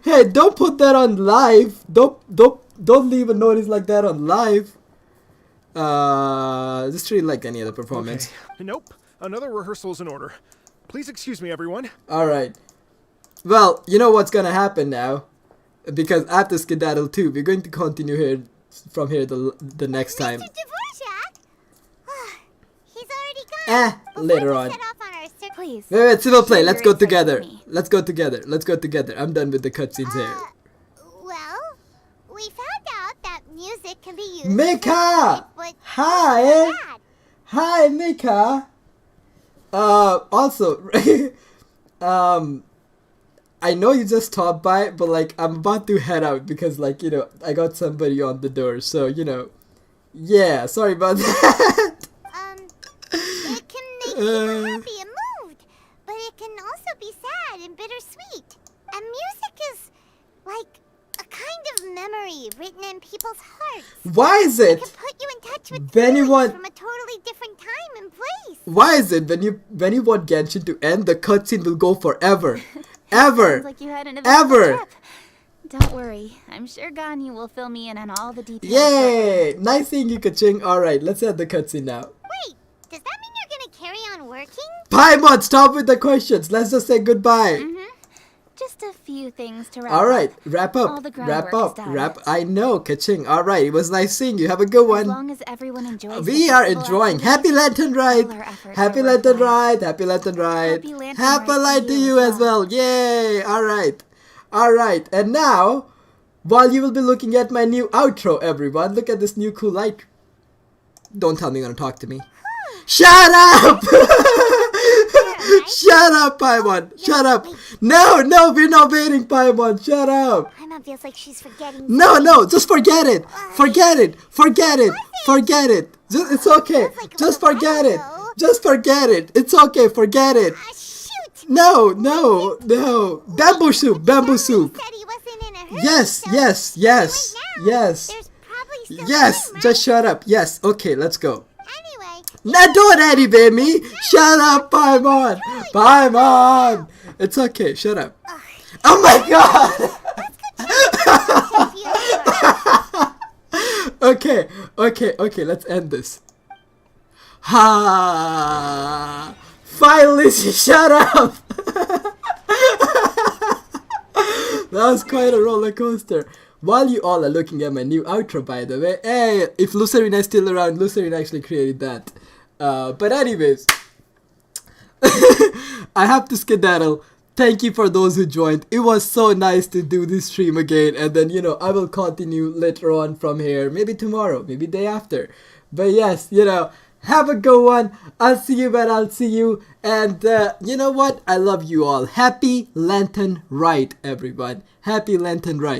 Hey, don't put that on live. Don't leave a notice like that on live. Just treat it like any other performance. Okay. Nope. Another rehearsal is in order. Please excuse me, everyone. Alright. Well, you know what's gonna happen now. Because after Skedaddle 2, we're going to continue here from here the next time. Mr. Dvorak? He's already gone. Later on. Please. Wait, civil play. Let's go Share your together. insight with me. Let's go together. I'm done with the cutscenes here. Well, we found out that music can be used. Mika! But Hi! Hi, Mika! Also, I know you just stopped by, but like I'm about to head out because like, you know, I got somebody on the door, so you know. Yeah, sorry about that. It can make people happy and moved, but it can also be sad and bittersweet. And music is like a kind of memory written in people's hearts. Why is it? It can put you in touch with When you feelings want- from a totally different time and place. Why is it when you want Genshin to end, the cutscene will go forever? Ever. Sounds like you had an eventful Ever. trip. Don't worry, I'm sure Ganyu will fill me in on all the details. Yay! Nice seeing you, Kaching. Alright, let's end the cutscene now. Wait, does that mean you're gonna carry on working? Paimon, stop with the questions. Let's just say goodbye. Just a few things to wrap Alright, up. wrap All up. the Wrap groundwork is up. done. I know, Kaching. Alright, it was nice seeing you. Have a good As one. long as everyone enjoys We the are festival enjoying. activities, Happy Lantern Ride. all our efforts Happy are Lantern worthwhile. Ride. Happy Lantern Ride. Happy Lantern Happy Ride Light to to you you as as well. Yay. Alright. Alright. And now, while you will be looking at my new outro, everyone, look at this new cool light. Don't tell me you're gonna talk to me. Shut up! Shut up, Paimon. Shut up. No, we're not waiting, Paimon. Shut up. Paimon feels like she's forgetting. No, just forget it. Forget it. It's okay. Just forget it. Just forget it. It's okay. Forget it. Shoot! No. Bamboo soup. Said he wasn't in a hurry, Yes. so There's probably still Yes. time, right? Just shut up. Yes. Okay, let's go. Anyway, Now don't anyway me. Shut up, Paimon. Paimon. It's okay. Shut up. Oh my god. Okay, let's end this. Ha! Finally, she shut up! That was quite a roller coaster. While you all are looking at my new outro, by the way, hey, if Lucerina is still around, Lucerina actually created that. But anyways, I have to skedaddle. Thank you for those who joined. It was so nice to do this stream again, and then, you know, I will continue later on from here. Maybe tomorrow, maybe day after. But yes, you know, have a good one. I'll see you when I'll see you. And you know what? I love you all. Happy Lantern Rite, everyone. Happy Lantern Rite.